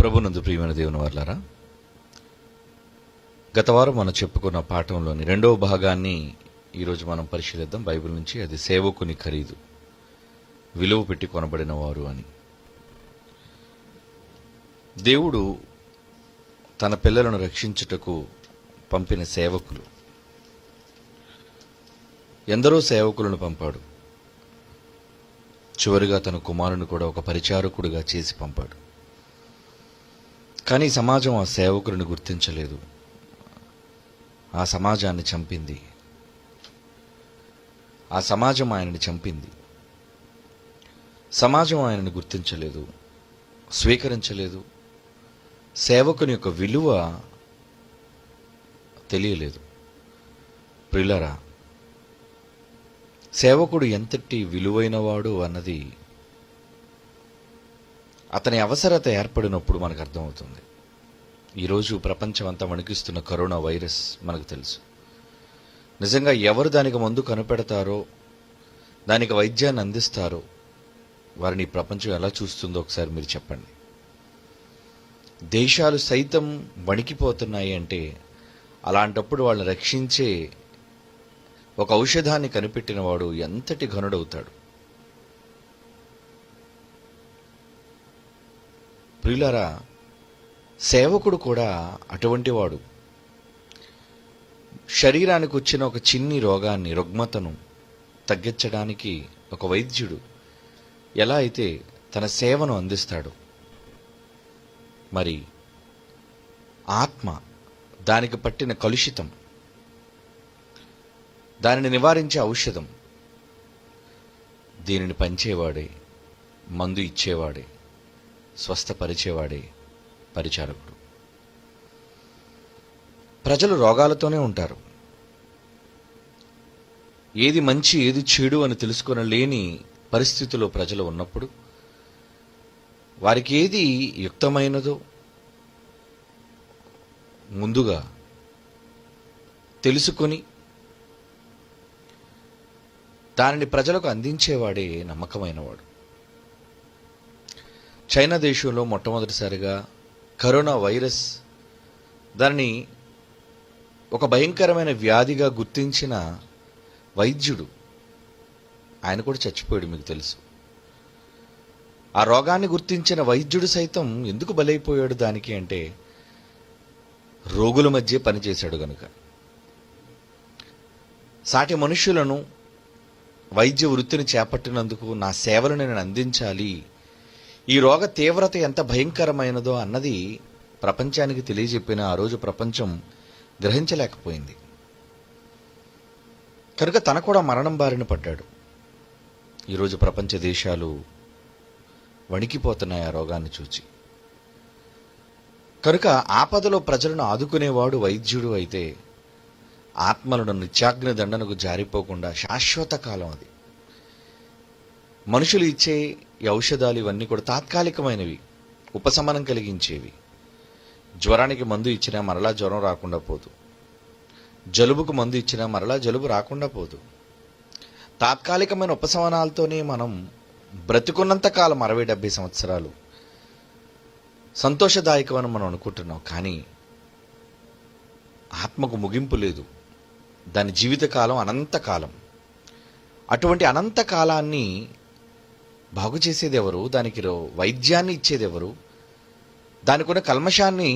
ప్రభునందు ప్రియమైన దేవుని వర్లారా, గత వారం మనం చెప్పుకున్న పాఠంలోని రెండవ భాగాన్ని ఈరోజు మనం పరిశీలిద్దాం. బైబిల్ నుంచి అది సేవకుని ఖరీదు, విలువ పెట్టి కొనబడిన వారు అని. దేవుడు తన పిల్లలను రక్షించుటకు పంపిన సేవకులు, ఎందరో సేవకులను పంపాడు. చివరిగా తన కుమారుని కూడా ఒక పరిచారకుడిగా చేసి పంపాడు. కానీ సమాజం ఆ సేవకులను గుర్తించలేదు, ఆ సమాజాన్ని చంపింది. ఆ సమాజం ఆయనని చంపింది. సమాజం ఆయనని గుర్తించలేదు, స్వీకరించలేదు. సేవకుని యొక్క విలువ తెలియలేదు. ప్రియులారా, సేవకుడు ఎంతటి విలువైనవాడు అన్నది అతని అవసరత ఏర్పడినప్పుడు మనకు అర్థమవుతుంది. ఈరోజు ప్రపంచం అంతా వణికిస్తున్న కరోనా వైరస్ మనకు తెలుసు. నిజంగా ఎవరు దానికి మందు కనిపెడతారో, దానికి వైద్యాన్ని అందిస్తారో వారిని ప్రపంచం ఎలా చూస్తుందో ఒకసారి మీరు చెప్పండి. దేశాలు సైతం వణికిపోతున్నాయి అంటే అలాంటప్పుడు వాళ్ళని రక్షించే ఒక ఔషధాన్ని కనిపెట్టిన వాడు ఎంతటి ఘనుడవుతాడు. ప్రియులారా, సేవకుడు కూడా అటువంటి వాడు. శరీరానికి వచ్చిన ఒక చిన్ని రోగాన్ని, రుగ్మతను తగ్గించడానికి ఒక వైద్యుడు ఎలా అయితే తన సేవను అందిస్తాడు, మరి ఆత్మ, దానికి పట్టిన కలుషితం, దానిని నివారించే ఔషధం, దీనిని పంచేవాడే, మందు ఇచ్చేవాడే, స్వస్థపరిచేవాడే పరిచారకుడు. ప్రజలు రోగాలతోనే ఉంటారు. ఏది మంచి ఏది చెడు అని తెలుసుకొనలేని పరిస్థితిలో ప్రజలు ఉన్నప్పుడు వారికి ఏది యుక్తమైనదో ముందుగా తెలుసుకొని దానిని ప్రజలకు అందించేవాడే నమ్మకమైనవాడు. చైనా దేశంలో మొట్టమొదటిసారిగా కరోనా వైరస్, దానిని ఒక భయంకరమైన వ్యాధిగా గుర్తించిన వైద్యుడు, ఆయన కూడా చచ్చిపోయాడు, మీకు తెలుసు. ఆ రోగాన్ని గుర్తించిన వైద్యుడు సైతం ఎందుకు బలైపోయాడు దానికి అంటే, రోగుల మధ్య పనిచేశాడు గనుక. సాటి మనుషులను వైద్య వృత్తిని చేపట్టినందుకు నా సేవలను నేను అందించాలి, ఈ రోగ తీవ్రత ఎంత భయంకరమైనదో అన్నది ప్రపంచానికి తెలియజెప్పిన ఆ రోజు ప్రపంచం గ్రహించలేకపోయింది కనుక తన కూడా మరణం బారిన పడ్డాడు. ఈరోజు ప్రపంచ దేశాలు వణికిపోతున్నాయి ఆ రోగాన్ని చూచి. కనుక ఆపదలో ప్రజలను ఆదుకునేవాడు వైద్యుడు అయితే, ఆత్మలను నిత్యాగ్ని దండనకు జారిపోకుండా శాశ్వత కాలం అది. మనుషులు ఇచ్చే ఈ ఔషధాలు ఇవన్నీ కూడా తాత్కాలికమైనవి, ఉపశమనం కలిగించేవి. జ్వరానికి మందు ఇచ్చినా మరలా జ్వరం రాకుండా పోదు, జలుబుకు మందు ఇచ్చినా మరలా జలుబు రాకుండా పోదు. తాత్కాలికమైన ఉపశమనాలతోనే మనం బ్రతికున్నంత కాలం 60-70 సంవత్సరాలు సంతోషదాయకమని మనం అనుకుంటున్నాం. కానీ ఆత్మకు ముగింపు లేదు, దాని జీవితకాలం అనంతకాలం. అటువంటి అనంతకాలాన్ని బాగు చేసేది ఎవరు? దానికి వైద్యాన్ని ఇచ్చేది ఎవరు? దానికి ఉన్న కల్మషాన్ని,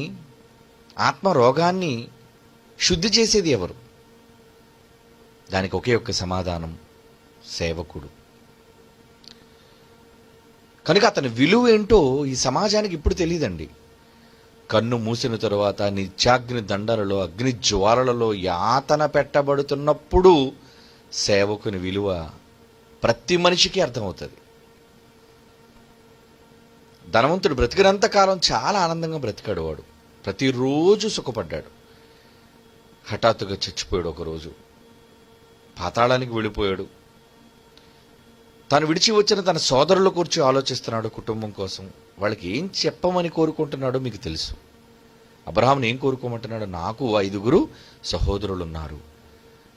ఆత్మ రోగాన్ని శుద్ధి చేసేది ఎవరు? దానికి ఒకే ఒక్క సమాధానం, సేవకుడు. కనుక అతని విలువ ఏంటో ఈ సమాజానికి ఇప్పుడు తెలియదండి. కన్ను మూసిన తరువాత నిత్యాగ్ని దండలలో, అగ్ని జ్వాలలలో యాతన పెట్టబడుతున్నప్పుడు సేవకుని విలువ ప్రతి మనిషికి అర్థమవుతుంది. ధనవంతుడు బ్రతికినంత కాలం చాలా ఆనందంగా బ్రతికాడు. వాడు ప్రతిరోజు సుఖపడ్డాడు. హఠాత్తుగా చచ్చిపోయాడు. ఒకరోజు పాతాళానికి వెళ్ళిపోయాడు. తాను విడిచి వచ్చిన తన సోదరుల కూర్చో ఆలోచిస్తున్నాడు కుటుంబం కోసం. వాళ్ళకి ఏం చెప్పమని కోరుకుంటున్నాడో మీకు తెలుసు. అబ్రహాముని ఏం కోరుకోమంటున్నాడు? నాకు 5 సహోదరులు ఉన్నారు,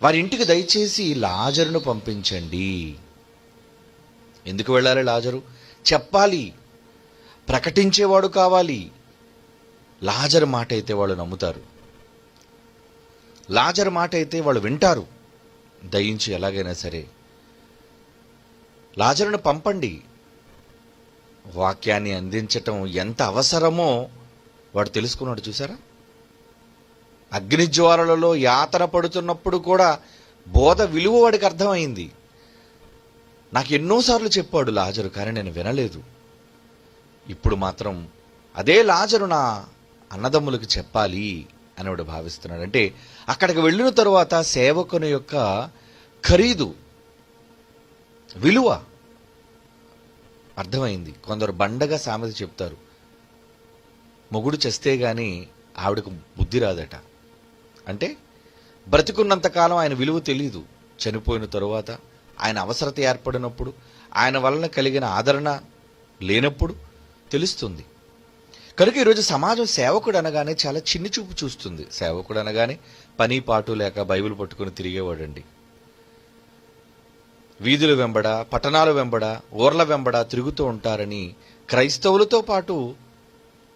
వారి ఇంటికి దయచేసి లాజరును పంపించండి. ఎందుకు వెళ్ళాలి లాజరు? చెప్పాలి, ప్రకటించేవాడు కావాలి, లాజరు మాట అయితే వాళ్ళు నమ్ముతారు, లాజరు మాట అయితే వాళ్ళు వింటారు. దయించి ఎలాగైనా సరే లాజరును పంపండి. వాక్యాన్ని అందించటం ఎంత అవసరమో వాడు తెలుసుకున్నాడు. చూసారా, అగ్నిజ్వాలలలో యాతన పడుతున్నప్పుడు కూడా బోధ విలువ వాడికి అర్థమైంది. నాకు ఎన్నోసార్లు చెప్పాడు లాజరు, కానీ నేను వినలేదు. ఇప్పుడు మాత్రం అదే లాజరు నా అన్నదమ్ములకు చెప్పాలి అని వాడు భావిస్తున్నాడు. అంటే అక్కడికి వెళ్ళిన తరువాత సేవకుని యొక్క ఖరీదు, విలువ అర్థమైంది. కొందరు బండగా సామెత చెప్తారు, మొగుడు చేస్తే గాని ఆవిడకు బుద్ధి రాదట. అంటే బ్రతికున్నంతకాలం ఆయన విలువ తెలీదు. చనిపోయిన తరువాత ఆయన అవసరత ఏర్పడినప్పుడు, ఆయన వలన కలిగిన ఆదరణ లేనప్పుడు తెలుస్తుంది. కనుక ఈరోజు సమాజం సేవకుడు అనగానే చాలా చిన్ని చూపు చూస్తుంది. సేవకుడు అనగానే పని పాటు లేక బైబిల్ పట్టుకుని తిరిగేవాడండి. వీధుల వెంబడ, పట్టణాల వెంబడ, ఊర్ల వెంబడ తిరుగుతూ ఉంటారని క్రైస్తవులతో పాటు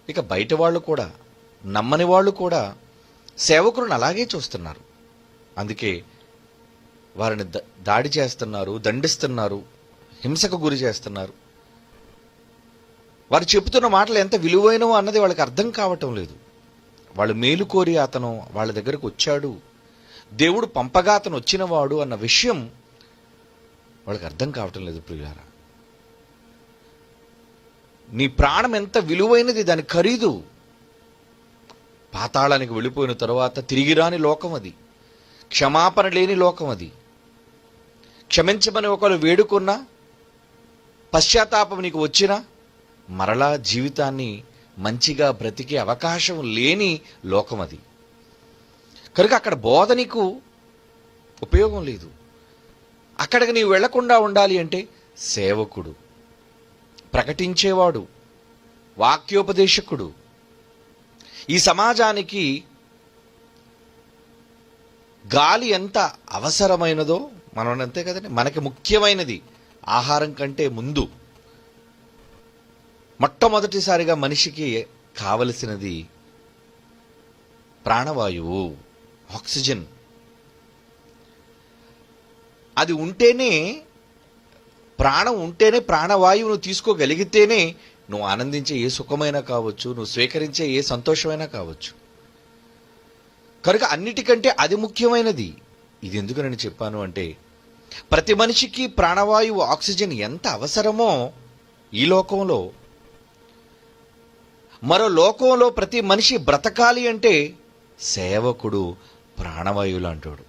ఇక బయట వాళ్ళు కూడా, నమ్మని వాళ్ళు కూడా సేవకులను అలాగే చూస్తున్నారు. అందుకే వారిని దాడి చేస్తున్నారు, దండిస్తున్నారు, హింసకు గురి చేస్తున్నారు. వారు చెబుతున్న మాటలు ఎంత విలువైనవో అన్నది వాళ్ళకి అర్థం కావటం లేదు. వాళ్ళు మేలు కోరి అతను వాళ్ళ దగ్గరకు వచ్చాడు, దేవుడు పంపగా అతను వచ్చినవాడు అన్న విషయం వాళ్ళకి అర్థం కావటం లేదు. ప్రియులారా, నీ ప్రాణం ఎంత విలువైనది, దాని ఖరీదు. పాతాళానికి వెళ్ళిపోయిన తరువాత తిరిగి రాని లోకం అది, క్షమాపణ లేని లోకం అది. క్షమించమని ఒకరు వేడుకున్నా, పశ్చాత్తాపం నీకు వచ్చినా మరలా జీవితాన్ని మంచిగా బ్రతికే అవకాశం లేని లోకం అది. కనుక అక్కడ బోధ నీకు ఉపయోగం లేదు. అక్కడికి నీవు వెళ్లకుండా ఉండాలి అంటే సేవకుడు, ప్రకటించేవాడు, వాక్యోపదేశకుడు. ఈ సమాజానికి గాలి ఎంత అవసరమైనదో మనం అంతే కదండి. మనకి ముఖ్యమైనది ఆహారం కంటే ముందు మొట్టమొదటిసారిగా మనిషికి కావలసినది ప్రాణవాయువు, ఆక్సిజన్. అది ఉంటేనే, ప్రాణం ఉంటేనే, ప్రాణవాయువును తీసుకోగలిగితేనే నువ్వు ఆనందించే ఏ సుఖమైనా కావచ్చు, నువ్వు స్వీకరించే ఏ సంతోషమైనా కావచ్చు. కనుక అన్నిటికంటే అది ముఖ్యమైనది. ఇది ఎందుకు నేను చెప్పాను అంటే, ప్రతి మనిషికి ప్రాణవాయువు, ఆక్సిజన్ ఎంత అవసరమో ఈ లోకంలో, మరో లోకంలో ప్రతి మనిషి బ్రతకాలి అంటే సేవకుడు ప్రాణవాయువు లాంటివాడు,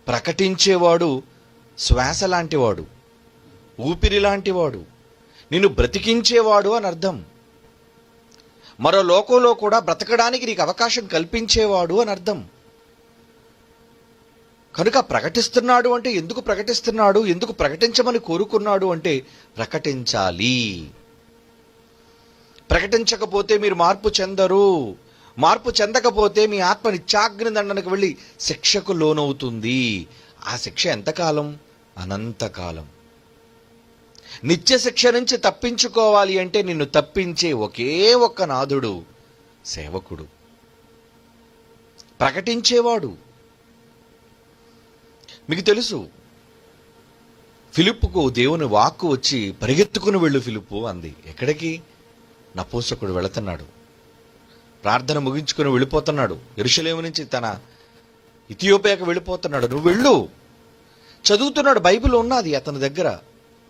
ప్రకటించేవాడు శ్వాస లాంటివాడు, ఊపిరి లాంటివాడు, నిన్ను బ్రతికించేవాడు అని అర్థం. మరో లోకంలో కూడా బ్రతకడానికి నీకు అవకాశం కల్పించేవాడు అని అర్థం. కనుక ప్రకటిస్తున్నాడు అంటే ఎందుకు ప్రకటిస్తున్నాడు, ఎందుకు ప్రకటించమని కోరుకున్నాడు అంటే ప్రకటించాలి. ప్రకటించకపోతే మీరు మార్పు చెందరు. మార్పు చెందకపోతే మీ ఆత్మ నిత్యాగ్ని దండనకు వెళ్ళి శిక్షకు లోనవుతుంది. ఆ శిక్ష ఎంతకాలం? అనంతకాలం. నిత్య శిక్ష నుంచి తప్పించుకోవాలి అంటే నిన్ను తప్పించే ఒకే ఒక్క నాథుడు సేవకుడు, ప్రకటించేవాడు. మీకు తెలుసు, ఫిలిప్పుకు దేవుని వాక్కు వచ్చి పరిగెత్తుకుని వెళ్ళు ఫిలిప్పు అంది. ఎక్కడికి? నపుంసకుడు వెళుతున్నాడు, ప్రార్థన ముగించుకుని వెళ్ళిపోతున్నాడు, యెరూషలేము నుంచి తన ఇథియోపియాకు వెళ్ళిపోతున్నాడు. నువ్వు వెళ్ళు. చదువుతున్నాడు, బైబిల్ ఉన్నది అతని దగ్గర,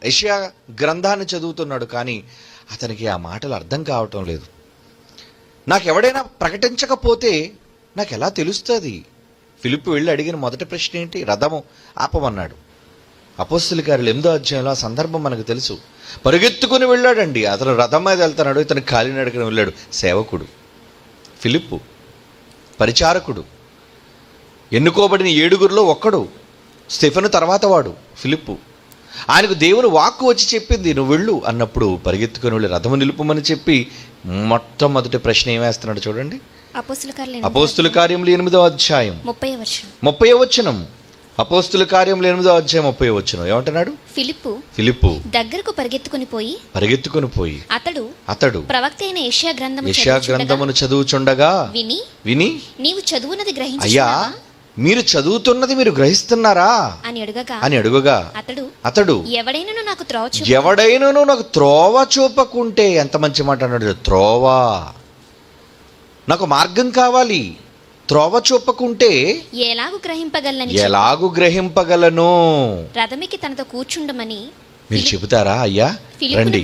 యెషయా గ్రంథాన్ని చదువుతున్నాడు. కానీ అతనికి ఆ మాటలు అర్థం కావటం లేదు. నాకెవడైనా ప్రకటించకపోతే నాకు ఎలా తెలుస్తుంది? ఫిలిప్పు వెళ్ళి అడిగిన మొదటి ప్రశ్న ఏంటి? రథము ఆపమన్నాడు. అపోస్తలుల కార్యాలు 8వ అధ్యాయంలో ఆ సందర్భం మనకు తెలుసు. పరిగెత్తుకుని వెళ్ళాడండి. అతను రథం మీద వెళ్తున్నాడు, ఇతను కాలినడకన వెళ్ళాడు. సేవకుడు ఫిలిప్పు, పరిచారకుడు, ఎన్నుకోబడిన 7గురిలో ఒక్కడు. స్టెఫెను తర్వాత వాడు ఫిలిప్పు. ఆయనకు దేవుని వాక్కు వచ్చి చెప్పింది నువ్వు వెళ్ళు అన్నప్పుడు పరిగెత్తుకుని వెళ్ళి రథము నిలుపుమని చెప్పి మొట్టమొదటి ప్రశ్న ఏం వేస్తున్నాడు చూడండి. అపోస్తలుల కార్యములు 8వ అధ్యాయం 30వ వచనం. అపోస్తుల కార్యములు 8వ అధ్యాయం 30వ వచనం ఏమంటున్నాడు? ఫిలిప్పు దగ్గరకు పరిగెత్తుకుని పోయి అతడు ప్రవక్త అయిన యెషయా గ్రంథమును చదువుచుండగా విని నీవు చదువునది అయ్యా మీరు చదువుతున్నది మీరు గ్రహిస్తున్నారా అని అడుగగా అతడు ఎవడైనను నాకు త్రోవ చూపకుంటే, ఎంత మంచి మాట అన్నాడు, త్రోవ, నాకు మార్గం కావాలి, త్రోవ చూపకుంటే ఎలాగు గ్రహింపగలను? రథమికి తనతో కూర్చుండమని మీరు చెబుతారా? అయ్యా రండి,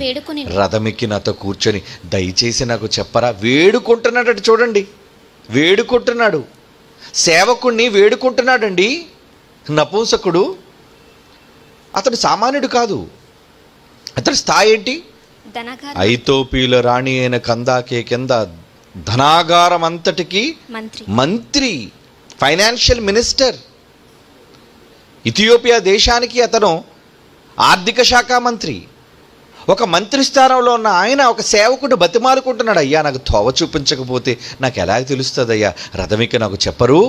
రథమికి నాతో కూర్చొని దయచేసి నాకు చెప్పరా. వేడుకుంటున్నాడు చూడండి, వేడుకుంటున్నాడు, సేవకుణ్ణి వేడుకుంటున్నాడండి. నపుంసకుడు, అతడు సామాన్యుడు కాదు. అతడి స్థాయి ఏంటి? ఐతోపీల రాణి అయిన కందాకే కింద ధనాగారం అంతటికి మంత్రి, ఫైనాన్షియల్ మినిస్టర్. ఇథియోపియా దేశానికి అతను ఆర్థిక శాఖ మంత్రి. ఒక మంత్రి స్థానంలో ఉన్న ఆయన ఒక సేవకుడు బతిమాలుకుంటున్నాడు, అయ్యా నాకు తోవ చూపించకపోతే నాకు ఎలా తెలుస్తుంది అయ్యా, రథమిక నాకు చెప్పరు.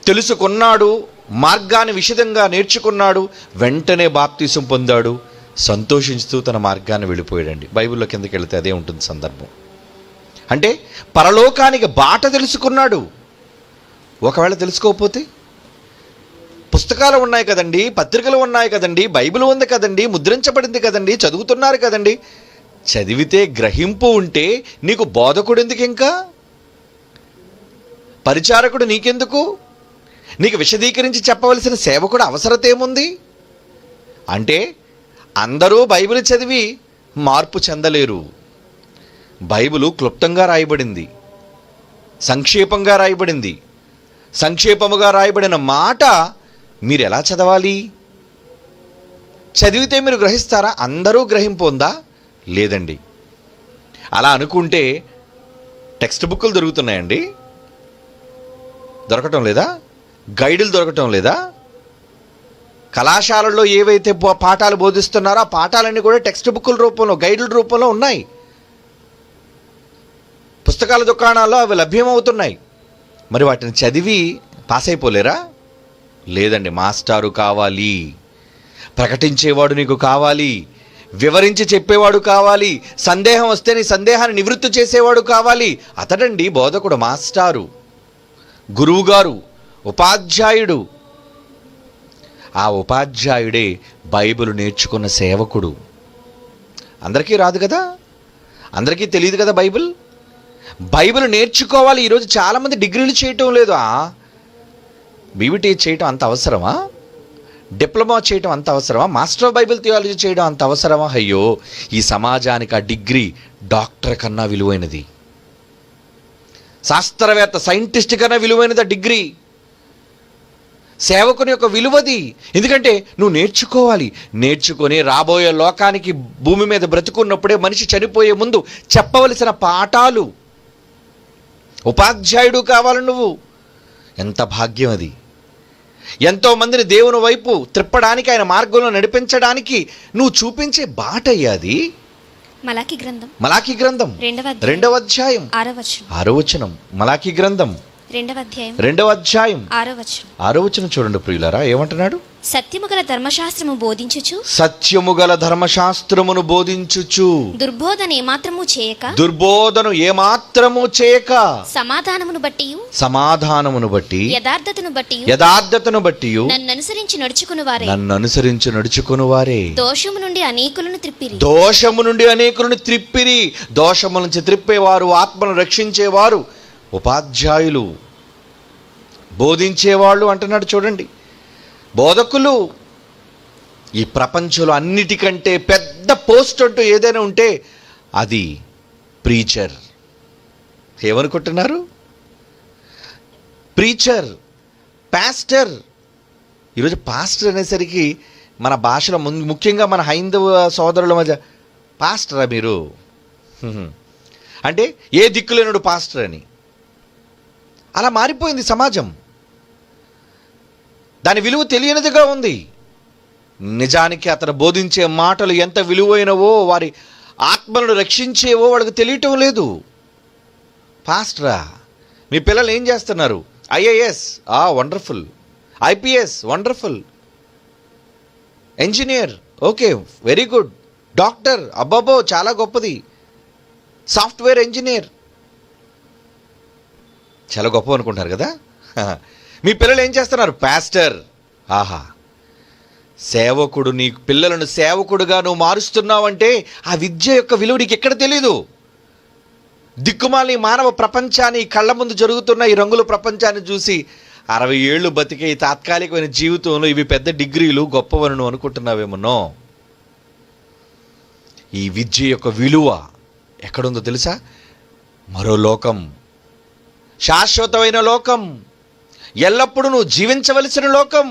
తెలుసుకున్నాడు, మార్గాన్ని విశదంగా నేర్చుకున్నాడు, వెంటనే బాప్తీసం పొందాడు, సంతోషిస్తూ తన మార్గాన్ని వెళ్ళిపోయాడండి. బైబిల్లో కిందకి వెళితే అదే ఉంటుంది సందర్భం. అంటే పరలోకానికి బాట తెలుసుకున్నాడు. ఒకవేళ తెలుసుకోకపోతే, పుస్తకాలు ఉన్నాయి కదండి, పత్రికలు ఉన్నాయి కదండి, బైబిల్ ఉంది కదండి, ముద్రించబడింది కదండి, చదువుతున్నారు కదండి, చదివితే గ్రహింపు ఉంటే నీకు బోధకుడు ఎందుకు, ఇంకా పరిచారకుడు నీకెందుకు, నీకు విశదీకరించి చెప్పవలసిన సేవకుడు అవసరత ఏముంది? అంటే అందరూ బైబిల్ చదివి మార్పు చెందలేరు. బైబిలు క్లుప్తంగా రాయబడింది, సంక్షేపంగా రాయబడింది. సంక్షేపముగా రాయబడిన మాట మీరు ఎలా చదవాలి? చదివితే మీరు గ్రహిస్తారా? అందరూ గ్రహింపు ఉందా? లేదండి. అలా అనుకుంటే టెక్స్ట్ బుక్లు దొరుకుతున్నాయండి, దొరకటం లేదా? గైడులు దొరకటం లేదా? కళాశాలల్లో ఏవైతే పాఠాలు బోధిస్తున్నారో ఆ పాఠాలన్నీ కూడా టెక్స్ట్ బుక్ల రూపంలో, గైడుల రూపంలో ఉన్నాయి. పుస్తకాల దుకాణాల్లో అవి లభ్యమవుతున్నాయి. మరి వాటిని చదివి పాస్ అయిపోలేరా? లేదండి. మాస్టారు కావాలి, ప్రకటించేవాడు నీకు కావాలి, వివరించి చెప్పేవాడు కావాలి, సందేహం వస్తే నీ సందేహాన్ని నివృత్తి చేసేవాడు కావాలి. అతడండి బోధకుడు, మాస్టారు, గురువుగారు, ఉపాధ్యాయుడు. ఆ ఉపాధ్యాయుడే బైబిల్ నేర్చుకున్న సేవకుడు. అందరికీ రాదు కదా, అందరికీ తెలియదు కదా బైబిల్ నేర్చుకోవాలి. ఈరోజు చాలామంది డిగ్రీలు చేయటం లేదు. బీబీటీ చేయటం అంత అవసరమా? డిప్లొమా చేయటం అంత అవసరమా? మాస్టర్ ఆఫ్ బైబిల్ థియాలజీ చేయడం అంత అవసరమా? అయ్యో, ఈ సమాజానికి ఆ డిగ్రీ డాక్టర్ కన్నా విలువైనది, శాస్త్రవేత్త సైంటిస్ట్ కన్నా విలువైనది ఆ డిగ్రీ. సేవకుని యొక్క విలువది. ఎందుకంటే నువ్వు నేర్చుకోవాలి, నేర్చుకొని రాబోయే లోకానికి భూమి మీద బ్రతుకున్నప్పుడే మనిషి చనిపోయే ముందు చెప్పవలసిన పాఠాలు. ఉపాధ్యాయుడు కావాలి నువ్వు. ఎంత భాగ్యం అది! ఎంతోమందిని దేవుని వైపు త్రిప్పడానికి, ఆయన మార్గంలో నడిపించడానికి నువ్వు చూపించే బాట అయ్యాది. మలాకి గ్రంథం 2వ అధ్యాయం 6వ వచనం. మలాకి గ్రంథం 2వ అధ్యాయం 6వ వచనం చూడండి ప్రియులారా, ఏమంటున్నాడు? సత్యముగల ధర్మశాస్త్రమును బోధించుచు దుర్బోధను ఏమాత్రము చేయక సమాధానమును బట్టి యథార్థతను బట్టి నన్ను అనుసరించి నడుచుకుని వారే దోషము నుండి అనేకులను త్రిప్పిరి. దోషము నుంచి త్రిప్పేవారు, ఆత్మను రక్షించేవారు ఉపాధ్యాయులు, బోధించేవాళ్ళు అంటున్నాడు. చూడండి, బోధకులు. ఈ ప్రపంచంలో అన్నిటికంటే పెద్ద పోస్ట్ అంటూ ఏదైనా ఉంటే అది ప్రీచర్. ఏమనుకుంటున్నారు? Preacher, pastor. ఈరోజు పాస్టర్ అనేసరికి మన భాషలో ముఖ్యంగా మన హైందవ సోదరుల మధ్య పాస్టరా మీరు అంటే ఏ దిక్కులేనుడు పాస్టర్ అని అలా మారిపోయింది సమాజం. దాని విలువ తెలియనిదిగా ఉంది. నిజానికి అతను బోధించే మాటలు ఎంత విలువైనవో, వారి ఆత్మలను రక్షించేవో వాళ్ళకి తెలియటం లేదు. పాస్టరా, మీ పిల్లలు ఏం చేస్తున్నారు? IAS, wonderful. IPS wonderful, engineer okay very good, doctor అబ్బాబో చాలా గొప్పది, సాఫ్ట్వేర్ ఇంజనీర్ చాలా గొప్ప అనుకుంటారు కదా. మీ పిల్లలు ఏం చేస్తున్నారు? పాస్టర్. ఆహా, సేవకుడు. నీ పిల్లలను సేవకుడుగా నువ్వు మారుస్తున్నావంటే ఆ విద్య యొక్క విలువ నీకు ఎక్కడ తెలీదు. దిక్కుమాలి మానవ ప్రపంచాన్ని కళ్ళ ముందు జరుగుతున్న ఈ రంగుల ప్రపంచాన్ని చూసి 60 ఏళ్ళు బతికే ఈ తాత్కాలికమైన జీవితంలో ఇవి పెద్ద డిగ్రీలు గొప్పవని నువ్వు అనుకుంటున్నావేమో. ఈ విద్య యొక్క విలువ ఎక్కడుందో తెలుసా? మరో లోకం, శాశ్వతమైన లోకం, ఎల్లప్పుడూ నువ్వు జీవించవలసిన లోకం,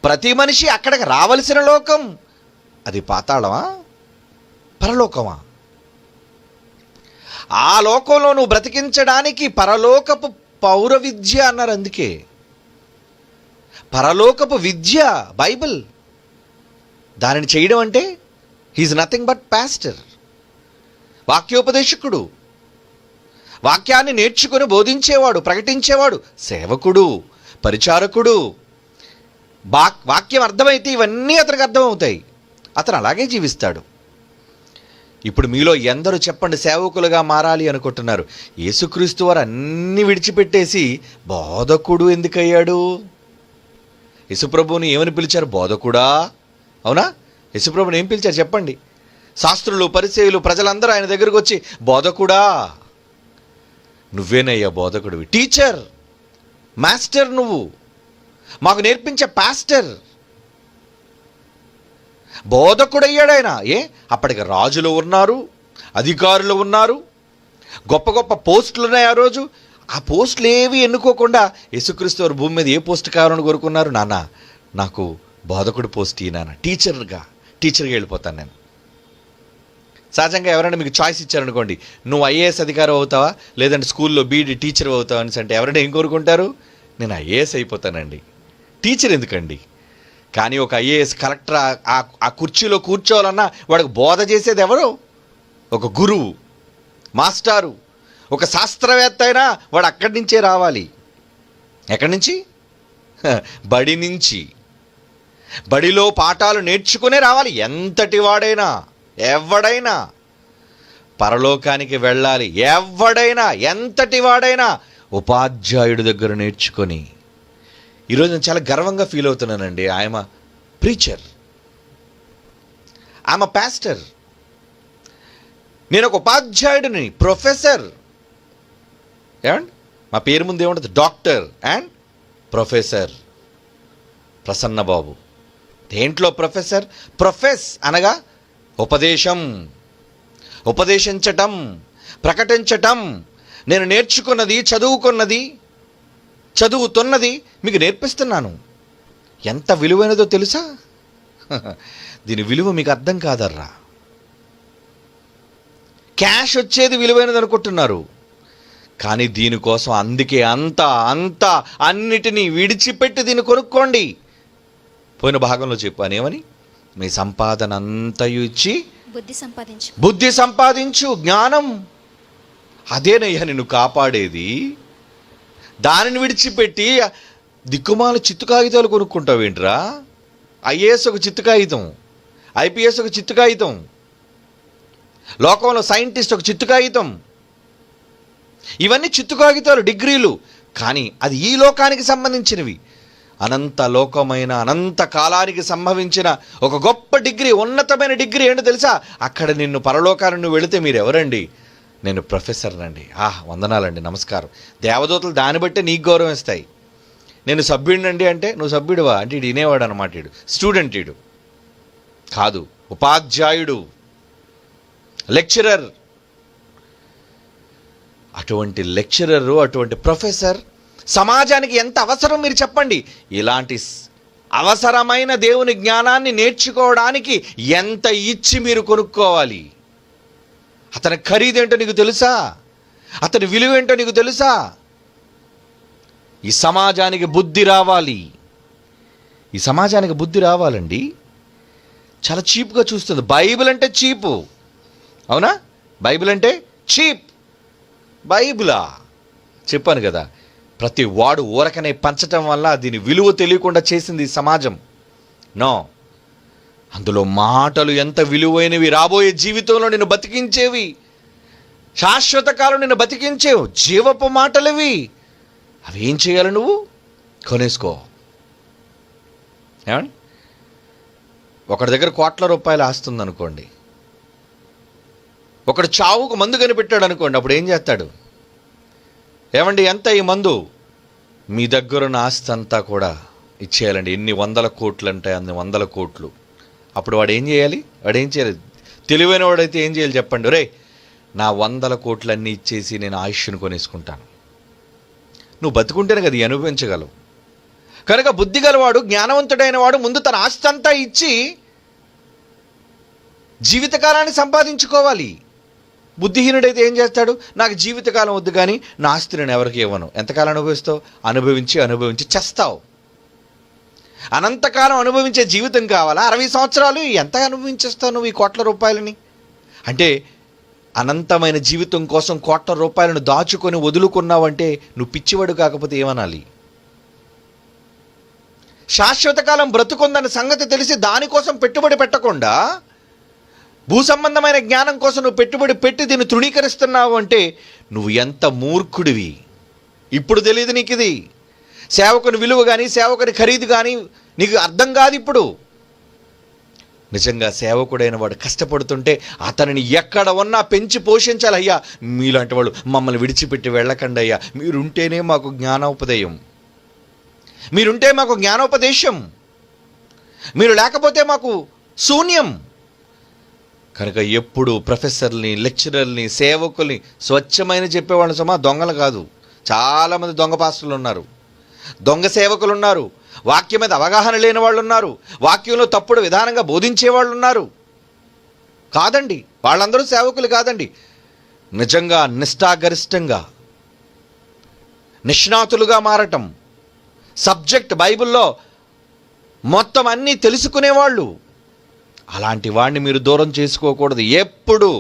ప్రతి మనిషి అక్కడికి రావలసిన లోకం. అది పాతాళమా పరలోకమా? ఆ లోకంలో నువ్వు బ్రతికించడానికి పరలోకపు పౌర విద్య అన్నారు. అందుకే పరలోకపు విద్య బైబిల్. దానిని చేయడం అంటే హీఈస్ నథింగ్ బట్ పాస్టర్, వాక్యోపదేశకుడు, వాక్యాన్ని నేర్చుకుని బోధించేవాడు, ప్రకటించేవాడు, సేవకుడు, పరిచారకుడు. వాక్యం అర్థమైతే ఇవన్నీ అతనికి అర్థమవుతాయి. అతను అలాగే జీవిస్తాడు. ఇప్పుడు మీలో ఎందరూ చెప్పండి సేవకులుగా మారాలి అనుకుంటున్నారు? యేసుక్రీస్తు వారు అన్నీ విడిచిపెట్టేసి బోధకుడు ఎందుకయ్యాడు? యేసుప్రభువుని ఏమని పిలిచారు? బోధకుడా. అవునా? యేసుప్రభుని ఏం పిలిచారు చెప్పండి? శాస్త్రులు, పరిసయ్యులు, ప్రజలందరూ ఆయన దగ్గరకు వచ్చి బోధకుడా, నువ్వేనయ్యా బోధకుడివి, టీచర్, మాస్టర్, నువ్వు మాకు నేర్పించే పాస్టర్. బోధకుడయ్యాడు ఆయన. అప్పటికి రాజులు ఉన్నారు, అధికారులు ఉన్నారు, గొప్ప గొప్ప పోస్టులు ఉన్నాయి ఆ రోజు. ఆ పోస్టులు ఏవి ఎన్నుకోకుండా యేసుక్రీస్తు వారు భూమి మీద ఏ పోస్ట్ కావాలని కోరుకున్నారు? నాన్న నాకు బోధకుడు పోస్ట్ ఈ నాన్న, టీచర్గా వెళ్ళిపోతాను నేను. సహజంగా ఎవరైనా మీకు చాయిస్ ఇచ్చారనుకోండి, నువ్వు ఐఏఎస్ అధికారం అవుతావా లేదంటే స్కూల్లో బీఈడి టీచర్ అవుతావా అని అంటే ఎవరైనా ఏం కోరుకుంటారు? నేను ఐఏఎస్ అయిపోతానండి, టీచర్ ఎందుకండి? కానీ ఒక ఐఏఎస్ కలెక్టర్ ఆ కుర్చీలో కూర్చోవాలన్నా వాడికి బోధ చేసేది ఎవరు? ఒక గురువు, మాస్టారు. ఒక శాస్త్రవేత్త అయినా వాడు అక్కడి నుంచే రావాలి. ఎక్కడి నుంచి? బడి నుంచి. బడిలో పాఠాలు నేర్చుకునే రావాలి. ఎంతటి వాడైనా, ఎవడైనా పరలోకానికి వెళ్ళాలి. ఎవడైనా, ఎంతటి వాడైనా ఉపాధ్యాయుడి దగ్గర నేర్చుకొని. ఈరోజు నేను చాలా గర్వంగా ఫీల్ అవుతున్నానండి. I'm a preacher, I'm a pastor. నేను ఒక ఉపాధ్యాయుడిని, ప్రొఫెసర్. ఏమండి మా పేరు ముందు ఏముంటుంది? Doctor and professor Prasannababu. దేంట్లో ప్రొఫెసర్? ప్రొఫెస్ అనగా ఉపదేశం, ఉపదేశించటం, ప్రకటించటం. నేను నేర్చుకున్నది, చదువుతున్నది మీకు నేర్పిస్తున్నాను. ఎంత విలువైనదో తెలుసా? దీని విలువ మీకు అర్థం కాదర్రా. క్యాష్ వచ్చేది విలువైనది అనుకుంటున్నారు, కానీ దీనికోసం అందుకే అంతా అన్నిటినీ విడిచిపెట్టి దీన్ని కొనుక్కోండి. పోయిన భాగంలో చెప్పాను ఏమని? మీ సంపాదన అంతయు ఇచ్చి బుద్ధి సంపాదించు, జ్ఞానం. అదేనయ్యా నిన్ను కాపాడేది. దానిని విడిచిపెట్టి దిక్కుమాల చిత్తు కాగితాలు కొనుక్కుంటావేంట్రా? ఐఏఎస్ ఒక చిత్తు కాగితం, ఐపీఎస్ ఒక చిత్తు కాగితం, లోకంలో సైంటిస్ట్ ఒక చిత్తు కాగితం. ఇవన్నీ చిత్తు కాగితాలు, డిగ్రీలు. కానీ అది ఈ లోకానికి సంబంధించినవి. అనంత లోకమైన, అనంత కాలానికి సంభవించిన ఒక గొప్ప డిగ్రీ, ఉన్నతమైన డిగ్రీ ఏంటో తెలుసా? అక్కడ నిన్ను పరలోకాన్ని నువ్వు వెళితే మీరు ఎవరండి? నేను ప్రొఫెసర్ అండి. వందనాలండి, నమస్కారం. దేవదూతలు దాన్ని బట్టే నీకు గౌరవం ఇస్తాయి. నేను సభ్యుడినండి అంటే నువ్వు సభ్యుడివా అంటే ఇడు వినేవాడు అనమాట. ఇడు స్టూడెంట్, ఇడు కాదు, ఉపాధ్యాయుడు, లెక్చరర్. అటువంటి లెక్చరరు, అటువంటి ప్రొఫెసర్ సమాజానికి ఎంత అవసరం మీరు చెప్పండి. ఇలాంటి అవసరమైన దేవుని జ్ఞానాన్ని నేర్చుకోవడానికి ఎంత ఇచ్చి మీరు కొనుక్కోవాలి? అతని ఖరీదేంటో నీకు తెలుసా? అతని విలువేంటో నీకు తెలుసా? ఈ సమాజానికి బుద్ధి రావాలి. ఈ సమాజానికి బుద్ధి రావాలండి. చాలా చీప్గా చూస్తుంది. బైబిల్ అంటే చీపు, అవునా? బైబిల్ అంటే చీప్. బైబిలా? చెప్పాను కదా, ప్రతి వాడు ఊరకనే పంచటం వల్ల దీని విలువ తెలియకుండా చేసింది ఈ సమాజం. నో, అందులో మాటలు ఎంత విలువైనవి, రాబోయే జీవితంలో నిన్ను బతికించేవి, శాశ్వత కాలం నిన్ను బతికించేవు జీవపు మాటలవి. అవి ఏం చేయాలి? నువ్వు కొనేసుకో. ఏమండి, ఒకటి దగ్గర కోట్ల రూపాయలు ఆస్తుంది అనుకోండి, ఒకడు చావుకు మందు కనిపెట్టాడు అనుకోండి, అప్పుడు ఏం చేస్తాడు? ఏమండి, ఎంత ఈ మందు? మీ దగ్గరున్న ఆస్తి అంతా కూడా ఇచ్చేయాలండి. ఎన్ని 100 కోట్లు అంటే అన్ని 100 కోట్లు. అప్పుడు వాడు ఏం చేయాలి? తెలివైన వాడైతే ఏం చేయాలి చెప్పండి? రే, నా 100 కోట్లన్నీ ఇచ్చేసి నేను ఆయుష్ను కొనేసుకుంటాను. నువ్వు బతుకుంటేనే కదా అనుభవించగలవు. కనుక బుద్ధి గలవాడు, జ్ఞానవంతుడైన వాడు ముందు తన ఆస్తి అంతా ఇచ్చి జీవితకాలాన్ని సంపాదించుకోవాలి. బుద్ధిహీనుడైతే ఏం చేస్తాడు? నాకు జీవితకాలం వద్దు కానీ నా ఆస్తి నేను ఎవరికి ఇవ్వను. ఎంతకాలం అనుభవిస్తావు? అనుభవించి చస్తావు. అనంతకాలం అనుభవించే జీవితం కావాలా? 60 సంవత్సరాలు ఎంత అనుభవించేస్తావు నువ్వు ఈ కోట్ల రూపాయలని? అంటే అనంతమైన జీవితం కోసం కోట్ల రూపాయలను దాచుకొని వదులుకున్నావంటే నువ్వు పిచ్చివాడు కాకపోతే ఏమనాలి? శాశ్వత కాలం బ్రతుకుందన్న సంగతి తెలిసి దానికోసం పెట్టుబడి పెట్టకుండా భూ సంబంధమైన జ్ఞానం కోసం నువ్వు పెట్టుబడి పెట్టి దీన్ని తృణీకరిస్తున్నావు అంటే నువ్వు ఎంత మూర్ఖుడివి. ఇప్పుడు తెలియదు నీకు ఇది. సేవకుని విలువ కానీ సేవకుని ఖరీదు కానీ నీకు అర్థం కాదు ఇప్పుడు. నిజంగా సేవకుడైన వాడు కష్టపడుతుంటే అతనిని ఎక్కడ ఉన్నా పెంచి పోషించాలి. అయ్యా, మీలాంటి వాళ్ళు మమ్మల్ని విడిచిపెట్టి వెళ్ళకండి అయ్యా, మీరుంటేనే మాకు జ్ఞానోపదేయం, మీరుంటే మాకు జ్ఞానోపదేశం, మీరు లేకపోతే మాకు శూన్యం. కనుక ఎప్పుడు ప్రొఫెసర్ని, లెక్చరర్ని, సేవకుల్ని స్వచ్ఛమైన చెప్పేవాళ్ళని సుమా, దొంగలు కాదు. చాలామంది దొంగ పాస్టర్లు ఉన్నారు, దొంగ సేవకులు ఉన్నారు, వాక్యం మీద అవగాహన లేని వాళ్ళు ఉన్నారు, వాక్యంలో తప్పుడు విధానంగా బోధించే వాళ్ళు ఉన్నారు. కాదండి, వాళ్ళందరూ సేవకులు కాదండి. నిజంగా నిష్ఠాగరిష్టంగా నిష్ణాతులుగా మారటం, సబ్జెక్ట్ బైబిల్లో మొత్తం అన్నీ తెలుసుకునేవాళ్ళు, అలాంటి వాడిని మీరు దూరం చేసుకోకూడదు ఎప్పుడు.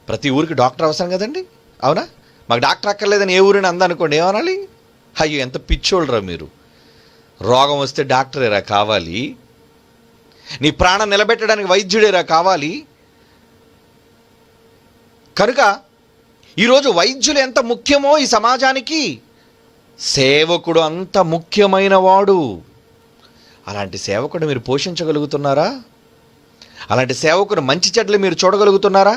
ప్రతి ఊరికి డాక్టర్ అవసరం కదండి, అవునా? మాకు డాక్టర్ అక్కర్లేదని ఏ ఊరిని అందనుకోండి, ఏమనాలి? అయ్యో, ఎంత పిచ్చోళ్ళరా మీరు. రోగం వస్తే డాక్టరేరా కావాలి? నీ ప్రాణం నిలబెట్టడానికి వైద్యుడేరా కావాలి? కనుక ఈరోజు వైద్యులు ఎంత ముఖ్యమో ఈ సమాజానికి, సేవకుడు అంత ముఖ్యమైన వాడు. అలాంటి సేవకుడు మీరు పోషించగలుగుతున్నారా? అలాంటి సేవకుడు మంచి చెడ్లు మీరు చూడగలుగుతున్నారా?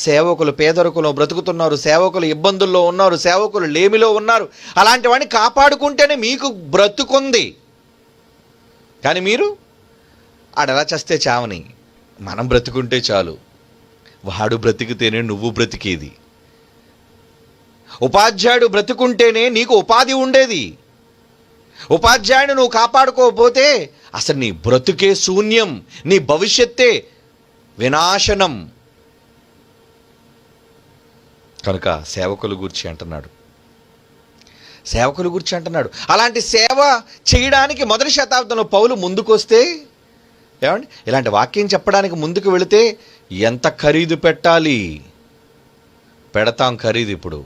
సేవకులు పేదరికంలో బ్రతుకుతున్నారు, సేవకులు ఇబ్బందుల్లో ఉన్నారు, సేవకులు లేమిలో ఉన్నారు. అలాంటి వాడిని కాపాడుకుంటేనే మీకు బ్రతుకుంది. కానీ మీరు ఆడెలా చేస్తే చావని, మనం బ్రతుకుంటే చాలు. వాడు బ్రతికితేనే నువ్వు బ్రతికేది. ఉపాధ్యాయుడు బ్రతుకుంటేనే నీకు ఉపాధి ఉండేది. ఉపాధ్యాయుడు నువ్వు కాపాడుకోకపోతే అసలు నీ బ్రతుకే శూన్యం, నీ భవిష్యత్తే వినాశనం. కనుక సేవకుల గురించి అంటున్నాడు. అలాంటి సేవ చేయడానికి మొదటి శతాబ్దంలో పౌలు ముందుకొస్తే, ఏమండి, ఇలాంటి వాక్యం చెప్పడానికి ముందుకు వెళితే ఎంత ఖరీదు పెట్టాలి? పెడతాం ఖరీదు. ఇప్పుడు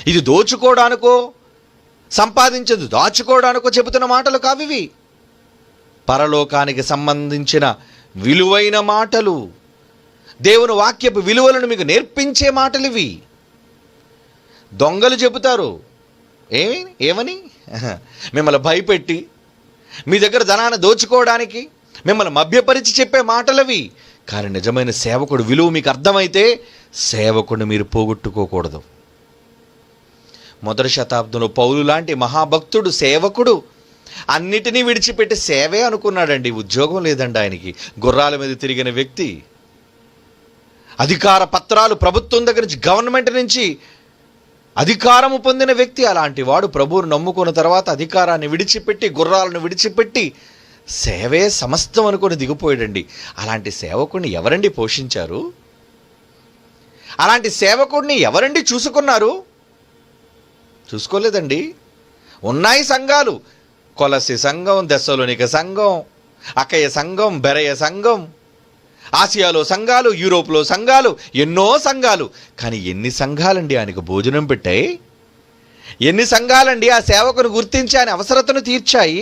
ఇది దోచుకోవడానికో సంపాదించదు దాచుకోవడానికో చెబుతున్న మాటలు కావివి. పరలోకానికి సంబంధించిన విలువైన మాటలు, దేవుని వాక్యపు విలువలను మీకు నేర్పించే మాటలు ఇవి. దొంగలు చెబుతారు ఏమని? మిమ్మల్ని భయపెట్టి మీ దగ్గర ధనాన్ని దోచుకోవడానికి మిమ్మల్ని మభ్యపరిచి చెప్పే మాటలవి. కానీ నిజమైన సేవకుడు విలువ మీకు అర్థమైతే సేవకుడిని మీరు పోగొట్టుకోకూడదు. మొదటి శతాబ్దంలో పౌలు లాంటి మహాభక్తుడు, సేవకుడు అన్నిటినీ విడిచిపెట్టి సేవే అనుకున్నాడండి. ఉద్యోగం లేదండి ఆయనకి. గుర్రాల మీద తిరిగిన వ్యక్తి, అధికార పత్రాలు ప్రభుత్వం దగ్గర నుంచి, గవర్నమెంట్ నుంచి అధికారము పొందిన వ్యక్తి. అలాంటి వాడు ప్రభువును నమ్ముకున్న తర్వాత అధికారాన్ని విడిచిపెట్టి, గుర్రాలను విడిచిపెట్టి సేవే సమస్తం అనుకుని దిగిపోయాడండి. అలాంటి సేవకుడిని ఎవరండి పోషించారు? అలాంటి సేవకుడిని ఎవరండి చూసుకున్నారు? చూసుకోలేదండి. ఉన్నాయి సంఘాలు, కొలసి సంఘం, దెస్సలోనిక సంఘం, అకయ సంఘం, బెరయ సంఘం, ఆసియాలో సంఘాలు, యూరోప్లో సంఘాలు, ఎన్నో సంఘాలు. కానీ ఎన్ని సంఘాలండి ఆయనకు భోజనం పెట్టాయి? ఎన్ని సంఘాలండి ఆ సేవకుని గుర్తించి ఆయన అవసరతను తీర్చాయి?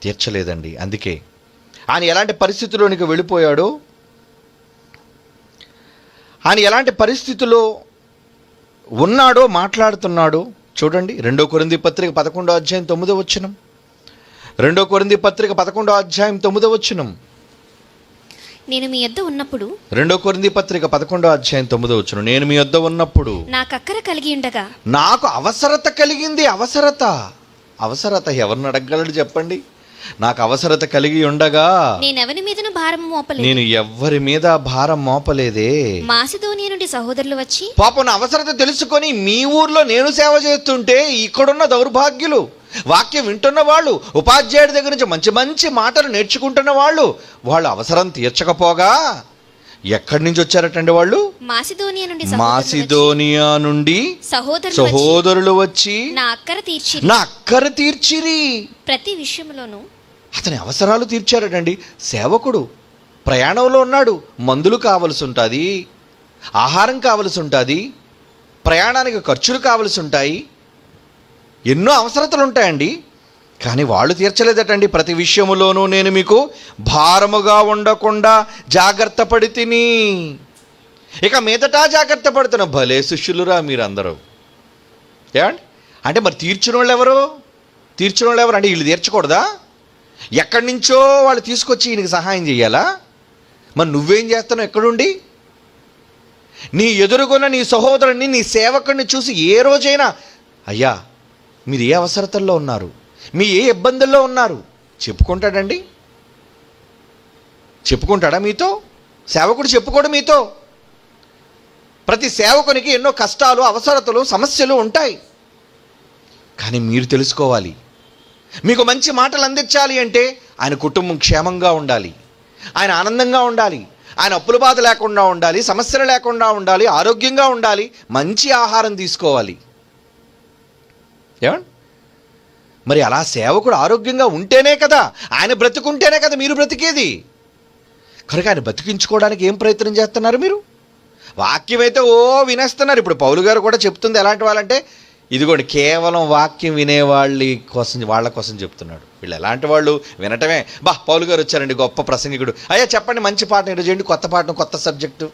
తీర్చలేదండి. అందుకే ఆయన ఎలాంటి పరిస్థితిలోనికి వెళ్ళిపోయాడో, ఆయన ఎలాంటి పరిస్థితిలో ఉన్నాడో మాట్లాడుతున్నాడో చూడండి. 2 కొరింథీ పత్రిక 11వ అధ్యాయం 9వ వచనం. 2 కొరింథీ పత్రిక 11వ అధ్యాయం 9వ వచనం. నేను మీ యొద్ద ఉన్నప్పుడు 2 కొరింథీ పత్రిక 11వ అధ్యాయం 9వ వచనం. నేను మీ యొద్ద ఉన్నప్పుడు నాకు అక్కర కలిగి ఉండగా, నాకు అవసరత కలిగింది. అవసరత ఎవరిని అడగగలడు చెప్పండి? నాకు అవసరత కలిగి ఉండగా నేనెవరి మీదను భారం మోపలేదు. నేను ఎవ్వరి మీద భారం మోపలేదే. మాసిదోనియ నుండి సహోదరులు వచ్చి పాపం నా అవసరత తెలుసుకొని మీ ఊర్లో నేను సేవ చేస్తుంటే ఇక్కడున్న దౌర్భాగ్యులు, వాక్యం వింటున్న వాళ్ళు, ఉపాధ్యాయుడి దగ్గర నుంచి మంచి మంచి మాటలు నేర్చుకుంటున్న వాళ్ళు అవసరం తీర్చకపోగా ఎక్కడి నుంచి వచ్చారటండి వాళ్ళు? మాసిదోనియా నుండి సహోదరులు వచ్చి నా అక్కర తీర్చిరి. ప్రతి విషయంలోనూ అతని అవసరాలు తీర్చారటండి. సేవకుడు ప్రయాణంలో ఉన్నాడు, మందులు కావలసి ఉంటుంది, ఆహారం కావలసి ఉంటుంది, ప్రయాణానికి ఖర్చులు కావలసి ఉంటాయి, ఎన్నో అవసరతలు ఉంటాయండి. కానీ వాళ్ళు తీర్చలేదటండి. ప్రతి విషయములోనూ నేను మీకు భారముగా ఉండకుండా జాగ్రత్త పడి తిని, ఇక మీదట జాగ్రత్త పడుతున్న భలే శిష్యులురా మీరందరూ. ఏమండి అంటే మరి తీర్చిన వాళ్ళు ఎవరు అంటే వీళ్ళు తీర్చకూడదా? ఎక్కడి నుంచో వాళ్ళు తీసుకొచ్చి ఈయనకి సహాయం చేయాలా? మరి నువ్వేం చేస్తున్నావు ఎక్కడుండి? నీ ఎదురుగున్న నీ సహోదరుని, నీ సేవకుడిని చూసి ఏ రోజైనా అయ్యా మీరు ఏ అవసరతల్లో ఉన్నారు, మీ ఏ ఇబ్బందుల్లో ఉన్నారు చెప్పుకుంటాడండి? చెప్పుకుంటాడా మీతో? సేవకుడు చెప్పుకోడు మీతో. ప్రతి సేవకునికి ఎన్నో కష్టాలు, అవసరతలు, సమస్యలు ఉంటాయి. కానీ మీరు తెలుసుకోవాలి, మీకు మంచి మాటలు అందించాలి అంటే ఆయన కుటుంబం క్షేమంగా ఉండాలి, ఆయన ఆనందంగా ఉండాలి, ఆయన అప్పుల బాధ లేకుండా ఉండాలి, సమస్యలు లేకుండా ఉండాలి, ఆరోగ్యంగా ఉండాలి, మంచి ఆహారం తీసుకోవాలి. ఏమండి మరి అలా సేవకుడు ఆరోగ్యంగా ఉంటేనే కదా, ఆయన బ్రతుకుంటేనే కదా మీరు బ్రతికేది. కనుక ఆయన బ్రతికించుకోవడానికి ఏం ప్రయత్నం చేస్తున్నారు మీరు? వాక్యం అయితే వినేస్తున్నారు. ఇప్పుడు పౌలు గారు కూడా చెప్తుంది ఎలాంటి వాళ్ళంటే, ఇదిగోండి కేవలం వాక్యం వాళ్ళ కోసం చెప్తున్నాడు. వీళ్ళు ఎలాంటి వాళ్ళు? వినటమే. పౌలు గారు వచ్చారండి, గొప్ప ప్రసంగికుడు, అయ్యా చెప్పండి మంచి పాఠం ఈరోజు ఏంటి, కొత్త పాఠం, కొత్త సబ్జెక్టు.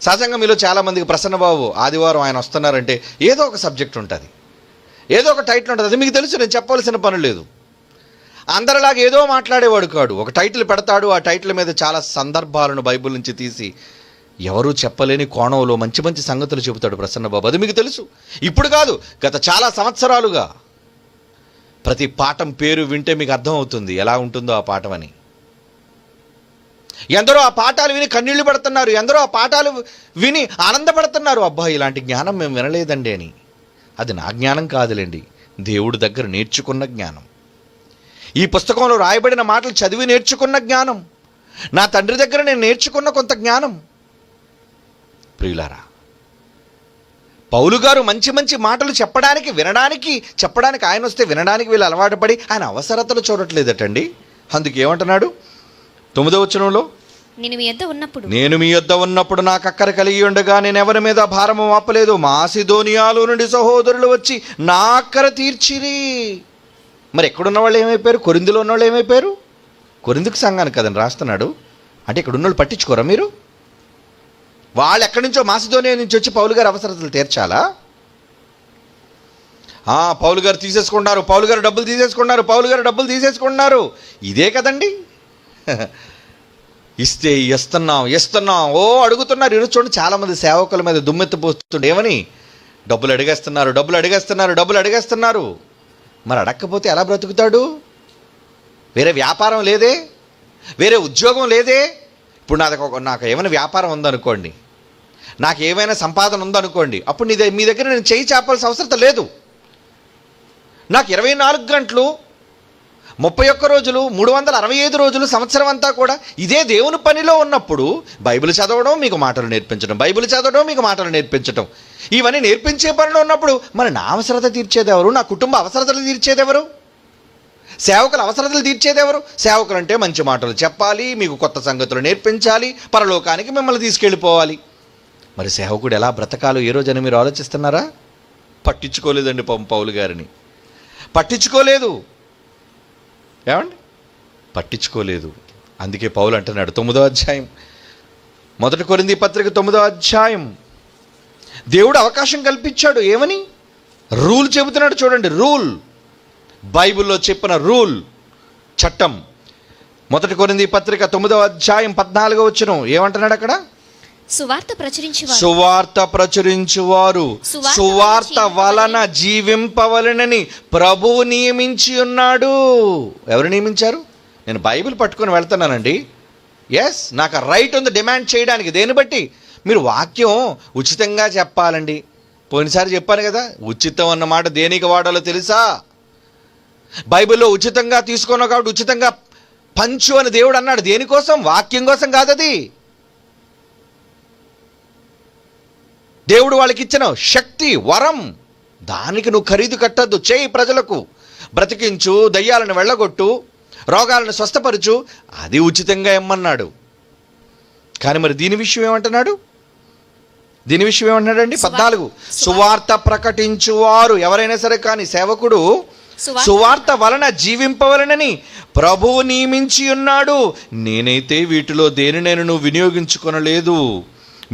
సహజంగా మీలో చాలామందికి ప్రసన్నబాబు ఆదివారం ఆయన వస్తున్నారంటే ఏదో ఒక సబ్జెక్ట్ ఉంటుంది, ఏదో ఒక టైటిల్ ఉంటుంది. అది మీకు తెలుసు, నేను చెప్పవలసిన పని లేదు. అందరిలాగా ఏదో మాట్లాడేవాడు కాడు. ఒక టైటిల్ పెడతాడు, ఆ టైటిల్ మీద చాలా సందర్భాలను బైబిల్ నుంచి తీసి ఎవరూ చెప్పలేని కోణంలో మంచి మంచి సంగతులు చెబుతాడు ప్రసన్నబాబు. అది మీకు తెలుసు. ఇప్పుడు కాదు, గత చాలా సంవత్సరాలుగా ప్రతి పాఠం పేరు వింటే మీకు అర్థమవుతుంది ఎలా ఉంటుందో ఆ పాఠం అని. ఎందరో ఆ పాఠాలు విని కన్నీళ్లు పడుతున్నారు, ఎందరో ఆ పాఠాలు విని ఆనందపడుతున్నారు. అబ్బా ఇలాంటి జ్ఞానం మేము వినలేదండి అని. అది నా జ్ఞానం కాదులేండి, దేవుడి దగ్గర నేర్చుకున్న జ్ఞానం. ఈ పుస్తకంలో రాయబడిన మాటలు చదివి నేర్చుకున్న జ్ఞానం, నా తండ్రి దగ్గర నేను నేర్చుకున్న కొంత జ్ఞానం. ప్రియులారా, పౌలు గారు మంచి మంచి మాటలు చెప్పడానికి ఆయన వస్తే వినడానికి వీళ్ళు అలవాటు పడి ఆయన అవసరతలు చూడట్లేదటండి. అందుకు ఏమంటున్నాడు 9వ వచనంలో, నేను మీ యొద్ద ఉన్నప్పుడు నాకు అక్కర కలిగి ఉండగా నేను ఎవరి మీద భారము మోపలేదు. మాసిదోనియాలో నుండి సహోదరులు వచ్చి నా అక్కర తీర్చిరి. మరి ఎక్కడున్న వాళ్ళు ఏమైపోయారు? కొరింథీలో ఉన్న వాళ్ళు ఏమైపోయారు? కొరింథీకి సంఘానికి కదండి రాస్తున్నాడు. అంటే ఇక్కడ ఉన్న వాళ్ళు పట్టించుకోరా మీరు? వాళ్ళు ఎక్కడి నుంచో మాసిదోనియా నుంచి వచ్చి పౌలు గారు అవసరతలు తీర్చాలా? పౌలు గారు తీసేసుకున్నారు, పౌలు గారు డబ్బులు తీసేసుకున్నారు. ఇదే కదండి. ఇస్తే ఇస్తున్నాం అడుగుతున్నారు. ఈరోజు చూడండి చాలామంది సేవకుల మీద దుమ్మెత్తిపోతుండే ఏమని, డబ్బులు అడిగేస్తున్నారు. మరి అడగకపోతే ఎలా బ్రతుకుతాడు? వేరే వ్యాపారం లేదే, వేరే ఉద్యోగం లేదే. ఇప్పుడు నాకు ఏమైనా వ్యాపారం ఉందనుకోండి, నాకు ఏమైనా సంపాదన ఉందనుకోండి, అప్పుడు మీ దగ్గర నేను చేయి చాపాల్సిన అవసరం లేదు. నాకు 24 గంటలు 31 రోజులు 365 రోజులు సంవత్సరం అంతా కూడా ఇదే దేవుని పనిలో ఉన్నప్పుడు బైబిల్ చదవడం, మీకు మాటలు నేర్పించడం, ఇవన్నీ నేర్పించే పనిలో ఉన్నప్పుడు మరి నా అవసరత తీర్చేదెవరు? నా కుటుంబ అవసరతలు తీర్చేదెవరు? సేవకుల అవసరతలు తీర్చేది ఎవరు? సేవకులు అంటే మంచి మాటలు చెప్పాలి, మీకు కొత్త సంగతులు నేర్పించాలి, పరలోకానికి మిమ్మల్ని తీసుకెళ్ళిపోవాలి. మరి సేవకుడు ఎలా బ్రతకాలో ఏ రోజని మీరు ఆలోచిస్తున్నారా? పట్టించుకోలేదండి పౌలు గారిని, పట్టించుకోలేదు. ఏమండి, పట్టించుకోలేదు. అందుకే పౌలు అంటున్నాడు 9వ అధ్యాయం, 1 కొరింథీ పత్రిక 9వ అధ్యాయం, దేవుడు అవకాశం కల్పించాడు. ఏమని? రూల్ చెబుతున్నాడు చూడండి. రూల్, బైబిల్లో చెప్పిన రూల్, చట్టం. 1 కొరింథీ పత్రిక 9వ అధ్యాయం 14వ వచనం ఏమంటున్నాడు అక్కడ? సువార్త ప్రచురించువారు సువార్త వలన జీవింపవలనని ప్రభువు నియమించి ఉన్నాడు. ఎవరు నియమించారు? నేను బైబిల్ పట్టుకొని వెళ్తున్నానండి. ఎస్, నాకు రైట్ ఉంది డిమాండ్ చేయడానికి. దేన్ని బట్టి? మీరు వాక్యం ఉచితంగా చెప్పాలండి. పోయినసారి చెప్పాను కదా, ఉచితం అన్నమాట దేనికి వాడాలో తెలుసా? బైబిల్లో ఉచితంగా తీసుకున్నావు కాబట్టి ఉచితంగా పంచు అని దేవుడు అన్నాడు. దేనికోసం? వాక్యం కోసం కాదు. అది దేవుడు వాళ్ళకి ఇచ్చిన శక్తి, వరం. దానికి నువ్వు ఖరీదు కట్టద్దు. చేయి, ప్రజలకు బ్రతికించు, దయ్యాలను వెళ్ళగొట్టు, రోగాలను స్వస్థపరచు, అది ఉచితంగా ఇమ్మన్నాడు. కానీ మరి దీని విషయం ఏమంటున్నాడు? దీని విషయం ఏమంటున్నాడండి? 14, సువార్త ప్రకటించువారు ఎవరైనా సరే కానీ సేవకుడు సువార్త వలన జీవింపవలనని ప్రభువు నియమించి ఉన్నాడు. నేనైతే వీటిలో దేనినైనా వినియోగించుకొనలేదు.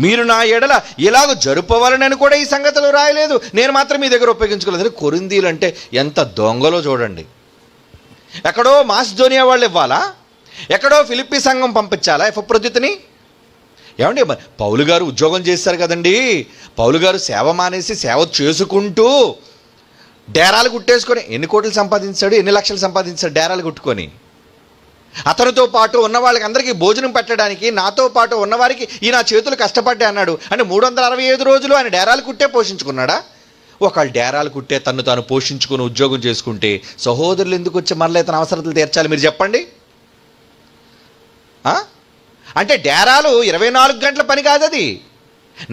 మీరు నా ఎడల ఇలాగ జరుపవలనని కూడా ఈ సంగతులు రాయలేదు. నేను మాత్రం మీ దగ్గర ఉపయోగించుకోలేదు. కొరింథీలు అంటే ఎంత దొంగలో చూడండి. ఎక్కడో మాసిదోనియా వాళ్ళు ఇవ్వాలా? ఎక్కడో ఫిలిప్పీ సంఘం పంపించాలా ఎపఫ్రోదితుని? ఏమండి, మరి పౌలు గారు ఉద్యోగం చేశారు కదండి. పౌలు గారు సేవ మానేసి సేవ చేసుకుంటూ డేరాలు కుట్టేసుకొని ఎన్ని కోట్లు సంపాదించాడు, ఎన్ని లక్షలు సంపాదించాడు డేరాలు కుట్టుకొని. అతనితో పాటు ఉన్న వాళ్ళకి అందరికీ భోజనం పెట్టడానికి, నాతో పాటు ఉన్నవారికి ఈ నా చేతులు కష్టపడ్డా అన్నాడు. అంటే 365 రోజులు ఆయన డేరాలు కుట్టే పోషించుకున్నాడా? ఒకళ్ళు డేరాలు కుట్టే తను తాను పోషించుకుని ఉద్యోగం చేసుకుంటే సహోదరులు ఎందుకు వచ్చి మరలా ఇతని అవసరతలు తీర్చాలి? మీరు చెప్పండి. అంటే డేరాలు 24 గంటల పని కాదు, అది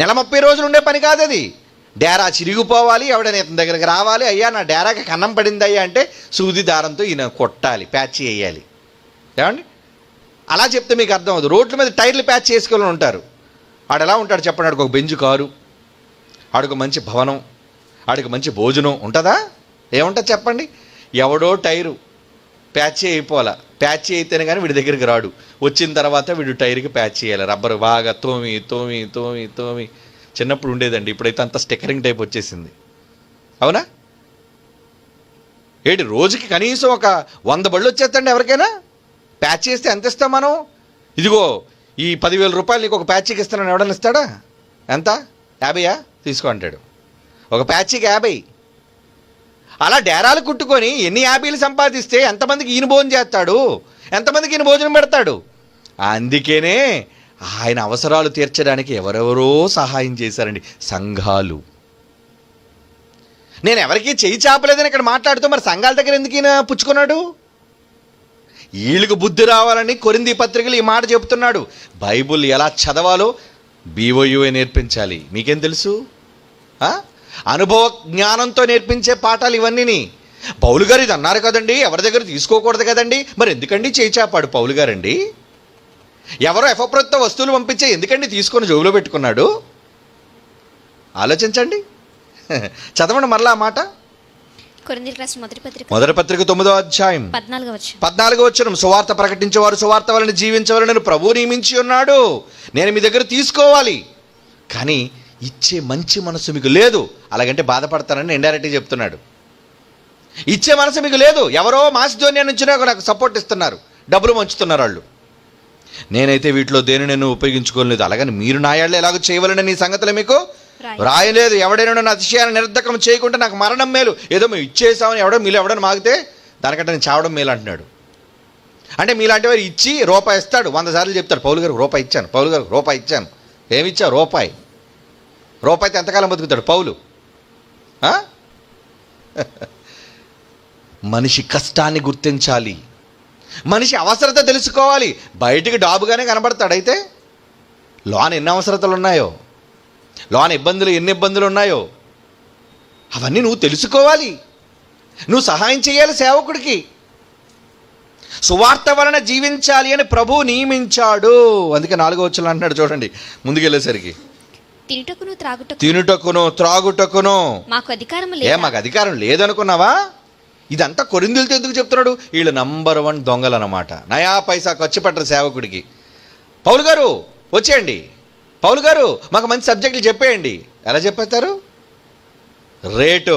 నెల 30 రోజులు ఉండే పని కాదు. అది డేరా చిరిగిపోవాలి, ఎవడైనా ఇతని దగ్గరికి రావాలి, అయ్యా నా డేరాకి కన్నం పడింది అయ్యా అంటే సూది దారంతో ఈయన కొట్టాలి, ప్యాచ్ వేయాలి. ఏమండి, అలా చెప్తే మీకు అర్థం అవుతుంది. రోడ్ల మీద టైర్లు ప్యాచ్ చేసుకొని ఉంటారు. ఆడు ఎలా ఉంటాడు చెప్పండి? ఆడికి ఒక బెంచ్ కారు, ఆడికి మంచి భవనం, ఆడికి మంచి భోజనం ఉంటుందా? ఏముంటుంది చెప్పండి? ఎవడో టైరు ప్యాచ్ అయిపోవాలా, ప్యాచ్ అయితేనే కానీ వీడి దగ్గరికి రాడు. వచ్చిన తర్వాత వీడు టైర్కి ప్యాచ్ చేయాలి, రబ్బరు బాగా తోమి తోమి తోమి తోమి. చిన్నప్పుడు ఉండేదండి, ఇప్పుడైతే అంత స్టిక్కరింగ్ టైప్ వచ్చేసింది. అవునా? ఏంటి, రోజుకి కనీసం ఒక 100 బళ్ళు వచ్చేస్తండి ఎవరికైనా. ప్యాచ్ చేస్తే ఎంత ఇస్తాం మనం? ఇదిగో ఈ 10,000 రూపాయలు నీకు ఒక ప్యాచీకి ఇస్తానని ఎవడన్నా ఇస్తాడా? ఎంత? 50 తీసుకో అంటాడు. ఒక ప్యాచీకి 50. అలా డేరాలు కుట్టుకొని ఎన్ని 50లు సంపాదిస్తే ఎంతమందికి ఈయన భోజనం చేస్తాడు, ఎంతమందికి ఈయన భోజనం పెడతాడు? అందుకేనే ఆయన అవసరాలు తీర్చడానికి ఎవరెవరో సహాయం చేశారండి, సంఘాలు. నేను ఎవరికీ చెయ్యి చాపలేదని ఇక్కడ మాట్లాడుతూ మరి సంఘాల దగ్గర ఎందుకు ఈయన పుచ్చుకున్నాడు? వీళ్ళకు బుద్ధి రావాలని కొరింథీ పత్రికలు ఈ మాట చెబుతున్నాడు. బైబుల్ ఎలా చదవాలో BOUA నేర్పించాలి. మీకేం తెలుసు? అనుభవ జ్ఞానంతో నేర్పించే పాఠాలు ఇవన్నీ. పౌలు గారు ఇది అన్నారు కదండి, ఎవరి దగ్గర తీసుకోకూడదు కదండి, మరి ఎందుకండి చేయి చాపాడు పౌలు గారండి? ఎవరో ఎపఫ్రోదితు వస్తువులు పంపించే ఎందుకండి తీసుకొని జోబులో పెట్టుకున్నాడు? ఆలోచించండి. చదవండి మరలా ఆ మాట. మొదటి పత్రిక 9వ అధ్యాయం 14వ వచనం, సువార్త ప్రకటించేవారు సువార్త వలన జీవించవలనని ప్రభువు నియమించి ఉన్నాడు. నేను మీ దగ్గర తీసుకోవాలి, కానీ ఇచ్చే మంచి మనసు మీకు లేదు. అలాగంటే బాధపడతానని ఇండైరెక్ట్గా చెప్తున్నాడు. ఇచ్చే మనసు మీకు లేదు. ఎవరో మాసిదోనియా నుంచి నాకు సపోర్ట్ ఇస్తున్నారు, డబ్బులు మంచుతున్నారు వాళ్ళు. నేనైతే వీటిలో దేని నేను ఉపయోగించుకోలేదు. అలాగని మీరు నాయాళ్ళు ఎలాగో చేయవలనని ఈ సంగతులు మీకు రాయలేదు. ఎవడైనా నా అతిశయాన్ని నిర్ధకం చేయకుండా నాకు మరణం మేలు. ఏదో మేము ఇచ్చేసామని మీలో ఎవడని మాగితే దానికంటే నేను చావడం మేలు అంటున్నాడు. అంటే మీలాంటి వారు ఇచ్చి రూపాయి ఇస్తాడు, 100 సార్లు చెప్తాడు, పౌలు గారు రూపాయి ఇచ్చాను, పౌలు గారు రూపాయి ఇచ్చాను. ఏమిచ్చా? రూపాయి. రూపాయితో ఎంతకాలం బతుకుతాడు పౌలు? మనిషి కష్టాన్ని గుర్తించాలి, మనిషి అవసరత తెలుసుకోవాలి. బయటికి డాబుగానే కనబడతాడైతే లోన ఎన్ని అవసరతలు ఉన్నాయో, లోన ఎన్ని ఇబ్బందులు ఉన్నాయో అవన్నీ నువ్వు తెలుసుకోవాలి. నువ్వు సహాయం చేయాలి సేవకుడికి. సువార్త వలన జీవించాలి అని ప్రభువు నియమించాడు. అందుకే 4వ వచనం అంటున్నాడు చూడండి ముందుకెళ్ళేసరికి, తినుటకును త్రాగుటకును మాకు అధికారం మాకు అధికారం లేదనుకున్నావా? ఇదంతా కొరింథీయులతో ఎందుకు చెప్తున్నాడు? వీళ్ళు నంబర్ 1 దొంగలు అన్నమాట. నయా పైసా ఖర్చు పెట్టరు సేవకుడికి. పౌలు గారు వచ్చేయండి, పౌలు గారు మాకు మంచి సబ్జెక్టులు చెప్పేయండి. ఎలా చెప్పేస్తారు? రేటు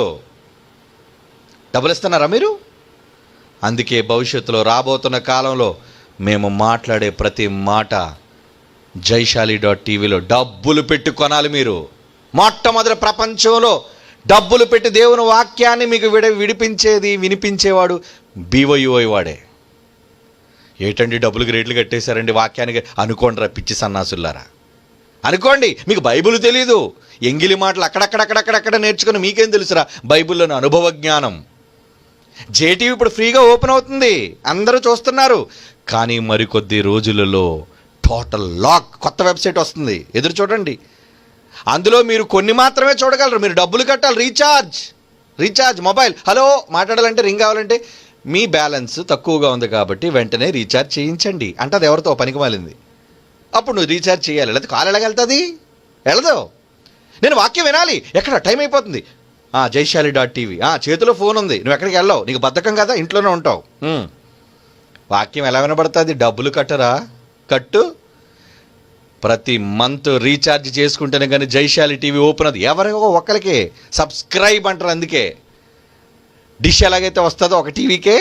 డబ్బులు ఇస్తున్నారా మీరు? అందుకే భవిష్యత్తులో రాబోతున్న కాలంలో మేము మాట్లాడే ప్రతి మాట జైశాలి.టీవీలో డబ్బులు పెట్టి కొనాలి. మీరు మొట్టమొదటి ప్రపంచంలో డబ్బులు పెట్టి దేవుని వాక్యాన్ని మీకు విడిపించేది వినిపించేవాడు BYUI వాడే. ఏటండి డబ్బులకి రేట్లు కట్టేశారండి వాక్యానికి అనుకోండి రా పిచ్చి సన్నాసుల్లారా, అనుకోండి. మీకు బైబిల్ తెలీదు, ఎంగిలి మాటలు అక్కడక్కడక్కడక్కడక్కడ నేర్చుకుని మీకేం తెలుసురా బైబిల్లోని అనుభవ జ్ఞానం. జేటీవీ ఇప్పుడు ఫ్రీగా ఓపెన్ అవుతుంది, అందరూ చూస్తున్నారు. కానీ మరికొద్ది రోజులలో టోటల్ లాక్ కొత్త వెబ్సైట్ వస్తుంది, ఎదురు చూడండి. అందులో మీరు కొన్ని మాత్రమే చూడగలరు. మీరు డబ్బులు కట్టాలి, రీఛార్జ్ మొబైల్. హలో మాట్లాడాలంటే రింగ్ కావాలంటే మీ బ్యాలెన్స్ తక్కువగా ఉంది కాబట్టి వెంటనే రీఛార్జ్ చేయించండి అంటది ఎవరితో పనికి మాలింది. అప్పుడు నువ్వు రీఛార్జ్ చేయాలి, లేకపోతే కాల్ ఎలాగెళ్తుంది? వెళ్ళదు. నేను వాక్యం వినాలి, ఎక్కడ టైం అయిపోతుంది. జైశాలి.టీవీ చేతిలో ఫోన్ ఉంది, నువ్వు ఎక్కడికి వెళ్ళావు, నీకు బద్ధకం కదా, ఇంట్లోనే ఉంటావు. వాక్యం ఎలా వినబడుతుంది? డబ్బులు కట్టరా? కట్టు. ప్రతి మంత్ రీఛార్జ్ చేసుకుంటేనే కానీ జైశాలి.టీవీ ఓపెన్ అది. ఎవరికో ఒక్కరికే సబ్స్క్రైబ్ అంటారు. అందుకే డిష్ ఎలాగైతే వస్తుందో ఒక టీవీకే,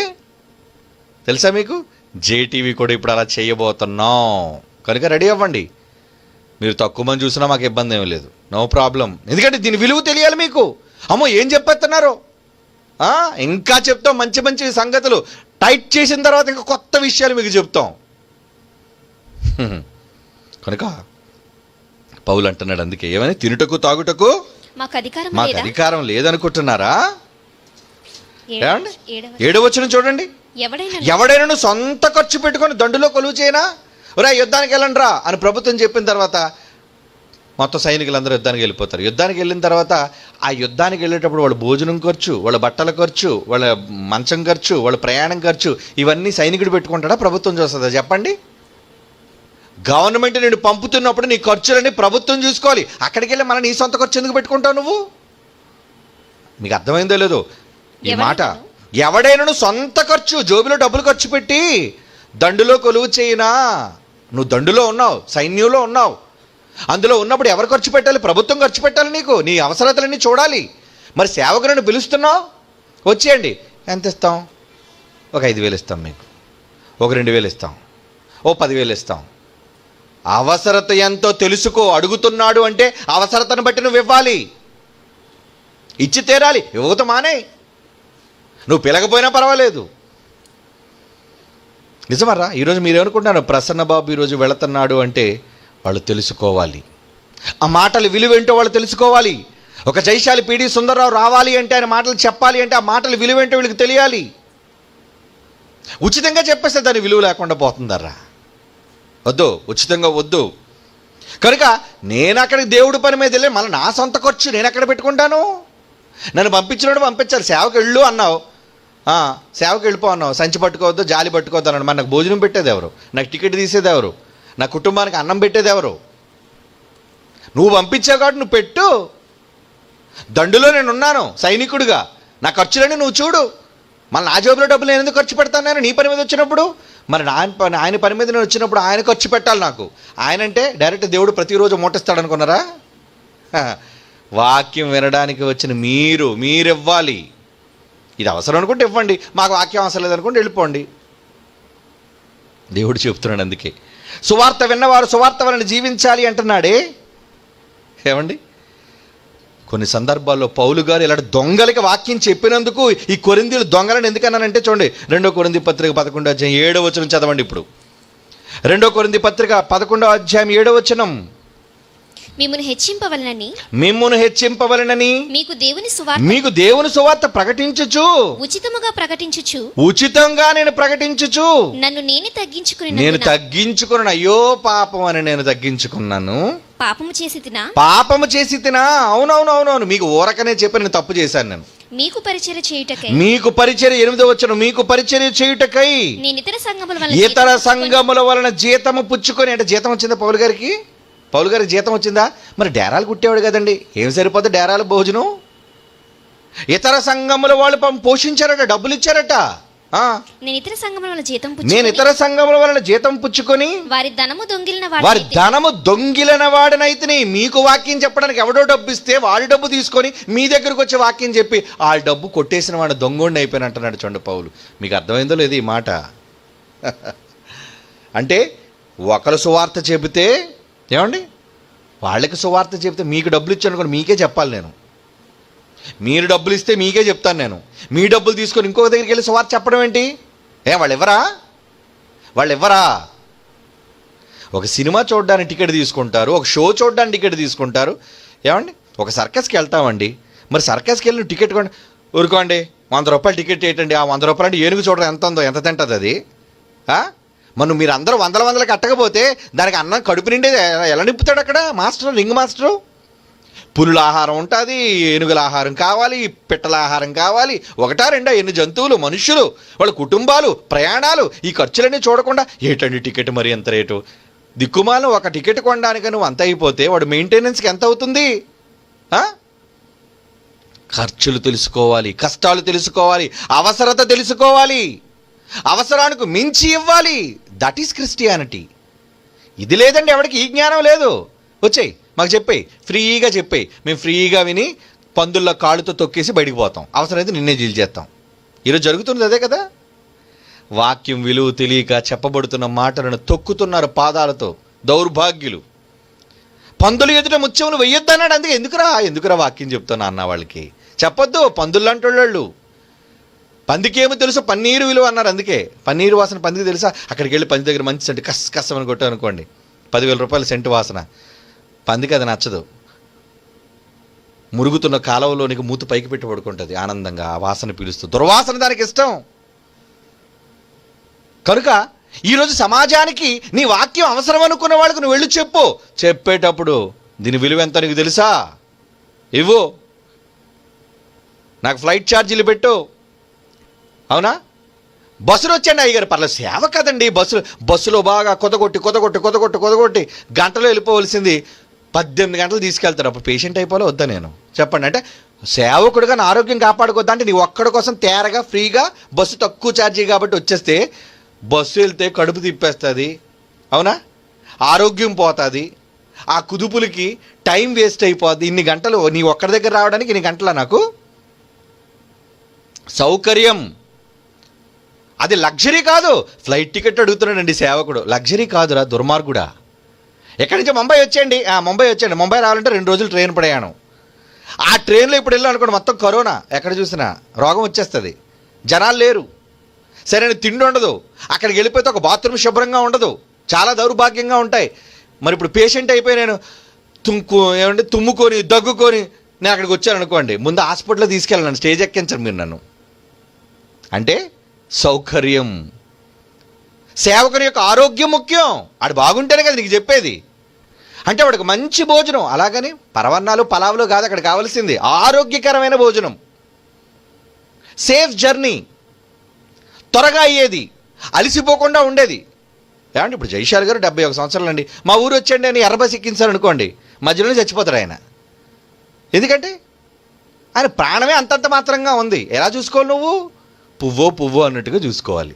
తెలుసా మీకు? జేటీవీ కూడా ఇప్పుడు అలా చేయబోతున్నాం. కనుక రెడీ అవ్వండి. మీరు తక్కువ మంది చూసినా మాకు ఇబ్బంది ఏమీ లేదు, నో ప్రాబ్లం. ఎందుకంటే దీని విలువ తెలియాలి మీకు. అమ్మో ఏం చెప్పేస్తున్నారు, ఇంకా చెప్తాం. మంచి మంచి సంగతులు టైట్ చేసిన తర్వాత ఇంకా కొత్త విషయాలు మీకు చెప్తాం. కనుక పౌలు అంటున్నాడు అందుకే, ఏమని? తినుటకు తాగుటకు మాకు అధికారం లేదనుకుంటున్నారా? 7వ వచనం చూడండి. ఎవడైనా సొంత ఖర్చు పెట్టుకొని దండులో కొలువు చేయనా? ఒరే యుద్ధానికి వెళ్ళండి రా అని ప్రభుత్వం చెప్పిన తర్వాత మొత్తం సైనికులందరూ యుద్ధానికి వెళ్ళిపోతారు. యుద్ధానికి వెళ్ళిన తర్వాత ఆ యుద్ధానికి వెళ్ళేటప్పుడు వాళ్ళ భోజనం ఖర్చు, వాళ్ళ బట్టల ఖర్చు, వాళ్ళ మంచం ఖర్చు, వాళ్ళ ప్రయాణం ఖర్చు ఇవన్నీ సైనికుడు పెట్టుకుంటాడా, ప్రభుత్వం చూస్తుందా? చెప్పండి. గవర్నమెంట్ నేను పంపుతున్నప్పుడు నీ ఖర్చులన్నీ ప్రభుత్వం చూసుకోవాలి. అక్కడికి వెళ్ళి మన నీ సొంత ఖర్చు ఎందుకు పెట్టుకుంటావు నువ్వు? మీకు అర్థమైందో లేదో ఈ మాట? ఎవడైనా సొంత ఖర్చు, జోబిలో డబ్బులు ఖర్చు పెట్టి దండులో కొలువు చేయినా? నువ్వు దండులో ఉన్నావు, సైన్యంలో ఉన్నావు. అందులో ఉన్నప్పుడు ఎవరు ఖర్చు పెట్టాలి? ప్రభుత్వం ఖర్చు పెట్టాలి. నీకు నీ అవసరతలన్నీ చూడాలి. మరి సేవకులను పిలుస్తున్నావు, వచ్చేయండి. ఎంత ఇస్తాం? ఒక 5,000 ఇస్తాం మీకు, ఒక 2,000 ఇస్తాం, ఓ 10,000 ఇస్తాం. అవసరత ఎంతో తెలుసుకో. అడుగుతున్నాడు అంటే అవసరతను బట్టి నువ్వు ఇవ్వాలి, ఇచ్చి తీరాలి. ఇవ్వత మానే, నువ్వు పిలకపోయినా పర్వాలేదు. నిజమరా? ఈరోజు మీరేమనుకుంటున్నారు? ప్రసన్న బాబు ఈరోజు వెళుతున్నాడు అంటే వాళ్ళు తెలుసుకోవాలి, ఆ మాటలు విలువేంటో వాళ్ళు తెలుసుకోవాలి. ఒక జైశాలి పీడి సుందరరావు రావాలి అంటే, ఆయన మాటలు చెప్పాలి అంటే ఆ మాటలు విలువేంటో వీళ్ళకి తెలియాలి. ఉచితంగా చెప్పేస్తే దాని విలువ లేకుండా పోతుందర్రా. వద్దు, ఉచితంగా వద్దు. కనుక నేను అక్కడికి దేవుడి పని మీద వెళ్ళి మళ్ళీ నా సొంత ఖర్చు నేను ఎక్కడ పెట్టుకుంటాను? నన్ను పంపించినోడు పంపించారు. సేవకు వెళ్ళు అన్నావు, సేవకు వెళ్ళిపో అన్నావు. సంచి పట్టుకోవద్దు, జాలి పట్టుకోవద్దు అన్నాడు. మరి నాకు భోజనం పెట్టేది ఎవరు? నాకు టికెట్ తీసేది ఎవరు? నా కుటుంబానికి అన్నం పెట్టేది ఎవరు? నువ్వు పంపించావు కాబట్టి నువ్వు పెట్టు. దండులో నేను ఉన్నాను సైనికుడిగా, నా ఖర్చులన్నీ నువ్వు చూడు. మళ్ళీ నా జోబులో డబ్బులు నేను ఎందుకు ఖర్చు పెడతాను? నేను నీ పని మీద వచ్చినప్పుడు, మరి ఆయన పని మీద నేను వచ్చినప్పుడు ఆయన ఖర్చు పెట్టాలి నాకు. ఆయన అంటే డైరెక్ట్ దేవుడు ప్రతిరోజు మూటిస్తాడు అనుకున్నారా? వాక్యం వినడానికి వచ్చిన మీరు ఇవ్వాలి. ఇది అవసరం అనుకుంటే ఇవ్వండి, మాకు వాక్యం అవసరం లేదనుకుంటే వెళ్ళిపోండి. దేవుడు చెప్తున్నాడు అందుకే, సువార్త విన్నవారు సువార్త వలన జీవించాలి అంటున్నాడే. ఏమండి, కొన్ని సందర్భాల్లో పౌలు గారు ఇలాంటి దొంగలకి వాక్యం చెప్పినందుకు ఈ కొరింథీయులు దొంగలను ఎందుకన్నానంటే చూడండి, 2 కొరింథీ పత్రిక 11వ అధ్యాయం 7వ వచనం చదవండి. ఇప్పుడు 2 కొరింథీ పత్రిక 11వ అధ్యాయం 7వ వచనం. మిమ్మును హెచ్చింపవలనని మీకు దేవుని సువార్త ప్రకటించుచు ఉచితంగా నేను ప్రకటించుచు నేను తగ్గించుకున్నాను. అయ్యో పాపం అని నేను తగ్గించుకున్నాను. పాపము చేసి తినా? అవునవును. మీకు ఊరకనే చెప్పి నేను తప్పు చేశాను. నేను మీకు పరిచర్య చేయుటకై మీకు పరిచర్య 8వ వచనం, మీకు పరిచర్య చేయుటకై నేను ఇతర సంఘముల వలన ఇతర సంఘముల వలన జీతము పుచ్చుకొని. అంటే జీతం వచ్చిందా పౌలు గారికి? పౌలు గారికి జీతం వచ్చిందా? మరి డేరాలు కుట్టేవాడు కదండి, ఏం సరిపోతే డేరాలు భోజనం. ఇతర సంఘముల వాళ్ళు పోషించారట, డబ్బులు ఇచ్చారట. నేను ఇతర సంఘముల వలన జీతం నేను ఇతర సంఘముల వలన జీతం పుచ్చుకొని వారి ధనము దొంగిలిన వాడినైతే. మీకు వాక్యం చెప్పడానికి ఎవడో డబ్బు ఇస్తే వాడి డబ్బు తీసుకొని మీ దగ్గరకు వచ్చి వాక్యం చెప్పి ఆ డబ్బు కొట్టేసిన వాడు దొంగోడిని అయిపోయినట్టున్నాడు చూడండి పౌలు. మీకు అర్థమైందో లేదు ఈ మాట? అంటే ఒకరు సువార్త చెబితే ఏమండి, వాళ్ళకి సువార్త చెబితే మీకు డబ్బులు ఇచ్చాను కూడా మీకే చెప్పాలి నేను. మీరు డబ్బులు ఇస్తే మీకే చెప్తాను నేను. మీ డబ్బులు తీసుకొని ఇంకొక దగ్గరికి వెళ్ళి సువార్త చెప్పడం ఏంటి? వాళ్ళు ఇవ్వరా? ఒక సినిమా చూడడానికి టికెట్ తీసుకుంటారు, ఒక షో చూడడానికి టికెట్ తీసుకుంటారు. ఏమండి, ఒక సర్కస్కి వెళ్తామండి. మరి సర్కస్కి వెళ్ళిన టికెట్ ఊరుకోండి, 100 రూపాయలు టికెట్ ఏంటండి? ఆ 100 రూపాయలు అంటే ఏనుగు చూడడం ఎంత ఉందో, ఎంత తింటుంది అది? మనం మీరు అందరూ వందల కట్టకపోతే దానికి అన్నం కడుపు నిండి ఎలా నింపుతాడు అక్కడ మాస్టర్, రింగ్ మాస్టరు? పులుల ఆహారం ఉంటుంది, ఏనుగుల ఆహారం కావాలి, పిట్టల ఆహారం కావాలి, 1, 2 ఎన్ని జంతువులు, మనుషులు, వాళ్ళ కుటుంబాలు, ప్రయాణాలు, ఈ ఖర్చులన్నీ చూడకుండా ఏటండి టికెట్ మరి ఎంత రేటు? దిక్కుమాలను ఒక టికెట్ కొనడానికి నువ్వు అంత అయిపోతే వాడు మెయింటెనెన్స్కి ఎంత అవుతుంది? ఖర్చులు తెలుసుకోవాలి, కష్టాలు తెలుసుకోవాలి, అవసరత తెలుసుకోవాలి, అవసరానికి మించి ఇవ్వాలి. That is Christianity. ఇది లేదండి ఎవరికి ఈ జ్ఞానం లేదు. వచ్చేయి మాకు చెప్పేయి, ఫ్రీగా చెప్పేయి, మేము ఫ్రీగా విని పందుల్లో కాళ్ళతో తొక్కేసి బయటికి పోతాం, అవసరమైతే నిన్నే జీలు చేస్తాం. ఈరోజు జరుగుతున్నది అదే కదా. వాక్యం విలువ తెలియక చెప్పబడుతున్న మాటలను తొక్కుతున్నారు పాదాలతో దౌర్భాగ్యులు. పందులు ఎదుట ముత్యములు వెయ్యొద్దన్నాడు. అందుకే ఎందుకురా వాక్యం చెప్తున్నా అన్న వాళ్ళకి చెప్పొద్దు. పందులు అంటోళ్ళు. పందికేమో తెలుసు, పన్నీరు విలువ అన్నారు. అందుకే పన్నీరు వాసన పందికి తెలుసా? అక్కడికి వెళ్ళి పంది దగ్గర మంచి సెంటు కష్టమని కొట్టాం అనుకోండి, 10,000 రూపాయల సెంటు వాసన. పందికి అది నచ్చదు. మురుగుతున్న కాలువలోనికి మూత పైకి పెట్టి పడుకుంటుంది ఆనందంగా, ఆ వాసన పీలుస్తూ. దుర్వాసన దానికి ఇష్టం. కనుక ఈరోజు సమాజానికి నీ వాక్యం అవసరం అనుకున్న వాళ్ళకు నువ్వు వెళ్ళి చెప్పేటప్పుడు దీని విలువ ఎంత నీకు తెలుసా? ఇవ్వు, నాకు ఫ్లైట్ ఛార్జీలు పెట్టు. అవునా? బస్సులు వచ్చండి అయ్యగారు, పర్లేదు, సేవ కదండి. బస్సులో బాగా కొదగొట్టి గంటలో వెళ్ళిపోవలసింది 18 గంటలు తీసుకెళ్తారు. అప్పుడు పేషెంట్ అయిపోలే వద్దా నేను? చెప్పండి. అంటే సేవకుడుగా నా ఆరోగ్యం కాపాడుకోద్దా అంటే నీ ఒక్కడి కోసం తేరగా ఫ్రీగా బస్సు తక్కువ ఛార్జీ కాబట్టి వచ్చేస్తే బస్సు వెళ్తే కడుపు తిప్పేస్తుంది. అవునా? ఆరోగ్యం పోతుంది, ఆ కుదుపులకి టైం వేస్ట్ అయిపోద్ది. ఇన్ని గంటలు నీ ఒక్కడి దగ్గర రావడానికి ఇన్ని గంటల నాకు సౌకర్యం. అది లగ్జరీ కాదు. ఫ్లైట్ టికెట్ అడుగుతున్నాడండి సేవకుడు. లగ్జరీ కాదురా, దుర్మార్గుడా. ఎక్కడి నుంచి ముంబై వచ్చేయండి, ముంబై రావాలంటే 2 రోజులు ట్రైన్ ప్రయాణం. ఆ ట్రైన్లో ఇప్పుడు వెళ్ళాం అనుకోండి, మొత్తం కరోనా, ఎక్కడ చూసినా రోగం వచ్చేస్తుంది, జనాలు లేరు, సరైన తిండి ఉండదు, అక్కడికి వెళ్ళిపోతే ఒక బాత్రూమ్ శుభ్రంగా ఉండదు, చాలా దౌర్భాగ్యంగా ఉంటాయి. మరి ఇప్పుడు పేషెంట్ అయిపోయి నేను తుమ్ముకొని దగ్గుకొని నేను అక్కడికి వచ్చాను అనుకోండి, ముందు హాస్పిటల్లో తీసుకెళ్ళాను, స్టేజ్ ఎక్కించరు మీరు నన్ను. అంటే సౌకర్యం. సేవకుని యొక్క ఆరోగ్యం ముఖ్యం. ఆడు బాగుంటేనే కదా నీకు చెప్పేది. అంటే వాడికి మంచి భోజనం, అలాగని పరవన్నాలు పలావులు కాదు అక్కడ కావాల్సింది, ఆరోగ్యకరమైన భోజనం, సేఫ్ జర్నీ, త్వరగా అయ్యేది, అలిసిపోకుండా ఉండేది. ఏమంటే ఇప్పుడు జైశాల్ గారు 71 సంవత్సరాలు అండి, మా ఊరు వచ్చండి అని ఎర్రబస్ ఎక్కించారు అనుకోండి, మధ్యలోనే చచ్చిపోతారు ఆయన. ఎందుకంటే ఆయన ప్రాణమే అంతంత మాత్రంగా ఉంది. ఎలా చూసుకోవాలి నువ్వు? పువ్వో అన్నట్టుగా చూసుకోవాలి.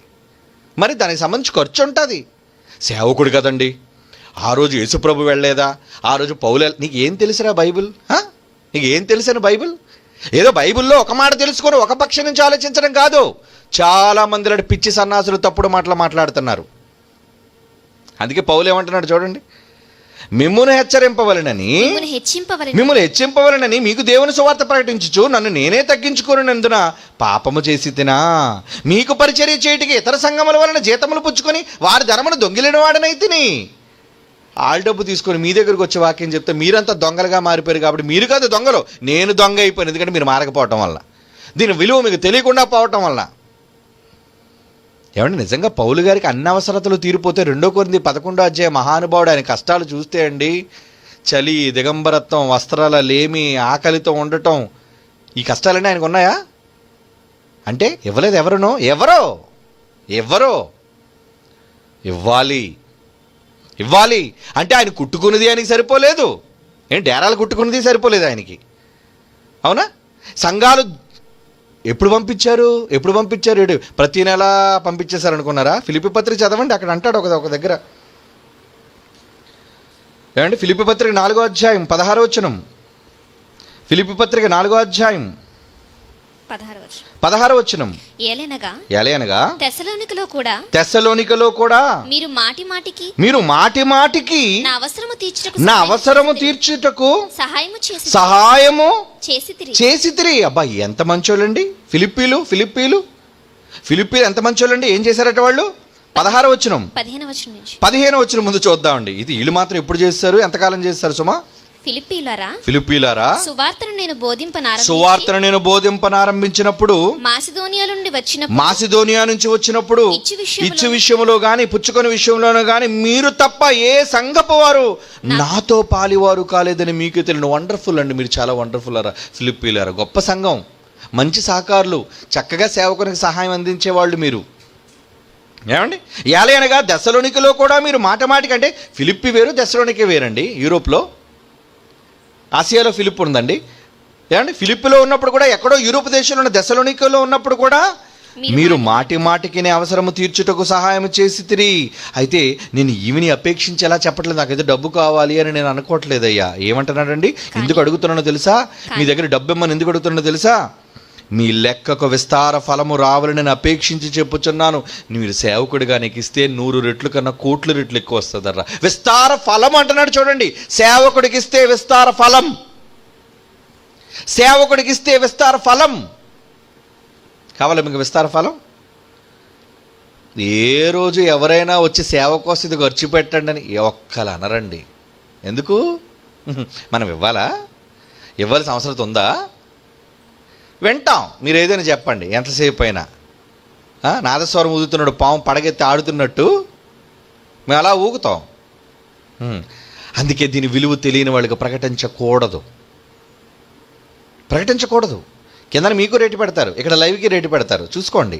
మరి దానికి సంబంధించి ఖర్చు ఉంటుంది. సేవకుడు కదండి, ఆ రోజు యేసుప్రభు వెళ్ళలేదా, ఆ రోజు పౌలు, నీకు ఏం తెలుసురా బైబిల్? నీకు ఏం తెలుసని బైబిల్? ఏదో బైబిల్లో ఒక మాట తెలుసుకొని ఒక పక్షం నుంచి ఆలోచించడం కాదు. చాలామంది లాంటి పిచ్చి సన్నాసులు తప్పుడు మాటలు మాట్లాడుతున్నారు. అందుకే పౌలు ఏమంటున్నాడు చూడండి, మిమ్మును హెచ్చరింపవలనని మీకు దేవుని సువార్త ప్రకటించుచు నన్ను నేనే తగ్గించుకొనినందున పాపము చేసి తినా. మీకు పరిచర్య చేయుటకి ఇతర సంఘముల వలన జీతములు పుచ్చుకొని వారి ధనమును దొంగిలిన వాడనైతిని. ఆళ్ళ డబ్బు తీసుకొని మీ దగ్గరకు వచ్చే వాక్యం చెప్తే మీరంతా దొంగలుగా మారిపోయారు. కాబట్టి మీరు కాదు దొంగలు, నేను దొంగ అయిపోయాను. ఎందుకంటే మీరు మారకపోవటం వల్ల, దీని విలువ మీకు తెలియకుండా పోవటం వల్ల. ఏమంటే నిజంగా పౌలు గారికి అన్ని అవసరతలు తీరిపోతే 2 కొరింథీ 11వ అధ్యాయం మహానుభావుడు ఆయన కష్టాలు చూస్తే అండి, చలి, దిగంబరత్వం, వస్త్రాల లేమి, ఆకలితో ఉండటం, ఈ కష్టాలన్నీ ఆయనకు ఉన్నాయా అంటే ఇవ్వలేదు. ఎవరో ఇవ్వాలి అంటే ఆయన కుట్టుకున్నది ఆయనకి సరిపోలేదు. డేరాలు కుట్టుకున్నది సరిపోలేదు ఆయనకి. అవునా? సంఘాలు ఎప్పుడు పంపించారు? ప్రతి నెల పంపించేశారు అనుకున్నారా? ఫిలిప్పీ పత్రిక చదవండి, అక్కడ అంటాడు ఒక దగ్గర. ఏమండి? ఫిలిప్పీ పత్రిక 4వ అధ్యాయం 16వ వచనం. ఫిలిప్పీ పత్రిక 4వ అధ్యాయం 16వ వచనం. ఏలయనగా తెస్సలోనికలో కూడా మీరు మాటి మాటికి నా అవసరము తీర్చుటకు సహాయము చేసితిరి. అబ్బా, ఎంత మంచోళ్ళండి ఫిలిప్పీలు ఎంత మంచోళ్ళండి. ఏం చేశారట వాళ్ళు? 16వ వచనం 15వ వచనం ముందు చూద్దామండి. ఇది వీళ్ళు మాత్రం ఎప్పుడు చేస్తారు, ఎంతకాలం చేస్తారు సుమా? ఫిలిప్పీలారా, సువార్తను నేను బోధింపనారంభించినప్పుడు మాసిదోనియా నుంచి వచ్చినప్పుడు ఇచ్చు విషయంలో గాని పుచ్చుకొని విషయంలోనూ గాని మీరు తప్ప ఏ సంఘపు వారు నాతో పాలివారు కాలేదని మీకు తెలియను. వండర్ఫుల్ అండి, మీరు చాలా వండర్ఫుల్ అరా ఫిలిప్పీలారా. గొప్ప సంఘం, మంచి సహకారులు, చక్కగా సేవకునికి సహాయం అందించేవాళ్ళు మీరు. ఏమండి? ఏలయనగా దెస్సలోనికలో కూడా మీరు మాటికి, అంటే ఫిలిప్పి వేరు దెస్సలోనికే వేరండి. యూరోప్లో, ఆసియాలో ఫిలిప్ ఉందండి. ఏమండి? ఫిలిప్పిలో ఉన్నప్పుడు కూడా, ఎక్కడో యూరోప్ దేశంలో ఉన్న దెస్సలోనికలో ఉన్నప్పుడు కూడా మీరు మాటికి అవసరము తీర్చుటకు సహాయం చేసితిరి. అయితే నేను ఈవిని అపేక్షించి ఎలా చెప్పట్లేదు, నాకైతే డబ్బు కావాలి అని నేను అనుకోవట్లేదయ్యా. ఏమంటున్నాడండి? ఎందుకు అడుగుతున్నానో తెలుసా? మీ దగ్గర డబ్బు ఇమ్మని ఎందుకు అడుగుతున్నానో తెలుసా? మీ లెక్కకు విస్తార ఫలము రావాలని నేను అపేక్షించి చెప్పుచున్నాను. మీరు సేవకుడిగా నీకు ఇస్తే 100 రెట్లు కన్నా కోట్ల రెట్లు ఎక్కువ వస్తుందర్రా. విస్తార ఫలం అంటున్నాడు చూడండి. సేవకుడికి ఇస్తే విస్తార ఫలం. కావాలా మీకు విస్తార ఫలం? ఏ రోజు ఎవరైనా వచ్చి సేవ కోసం ఇది ఖర్చు పెట్టండి అని ఒక్కలు అనరండి. ఎందుకు? మనం ఇవ్వాల్సిన అవసరం ఉందా? వింటాం, మీరు ఏదైనా చెప్పండి, ఎంతసేపు అయినా. నాదస్వరం ఊదుతున్నాడు పాము పడగెత్తి ఆడుతున్నట్టు మేము అలా ఊగుతాం. అందుకే దీని విలువ తెలియని వాళ్ళకి ప్రకటించకూడదు. కింద మీకు రేటు పెడతారు, ఇక్కడ లైవ్కి రేటు పెడతారు, చూసుకోండి.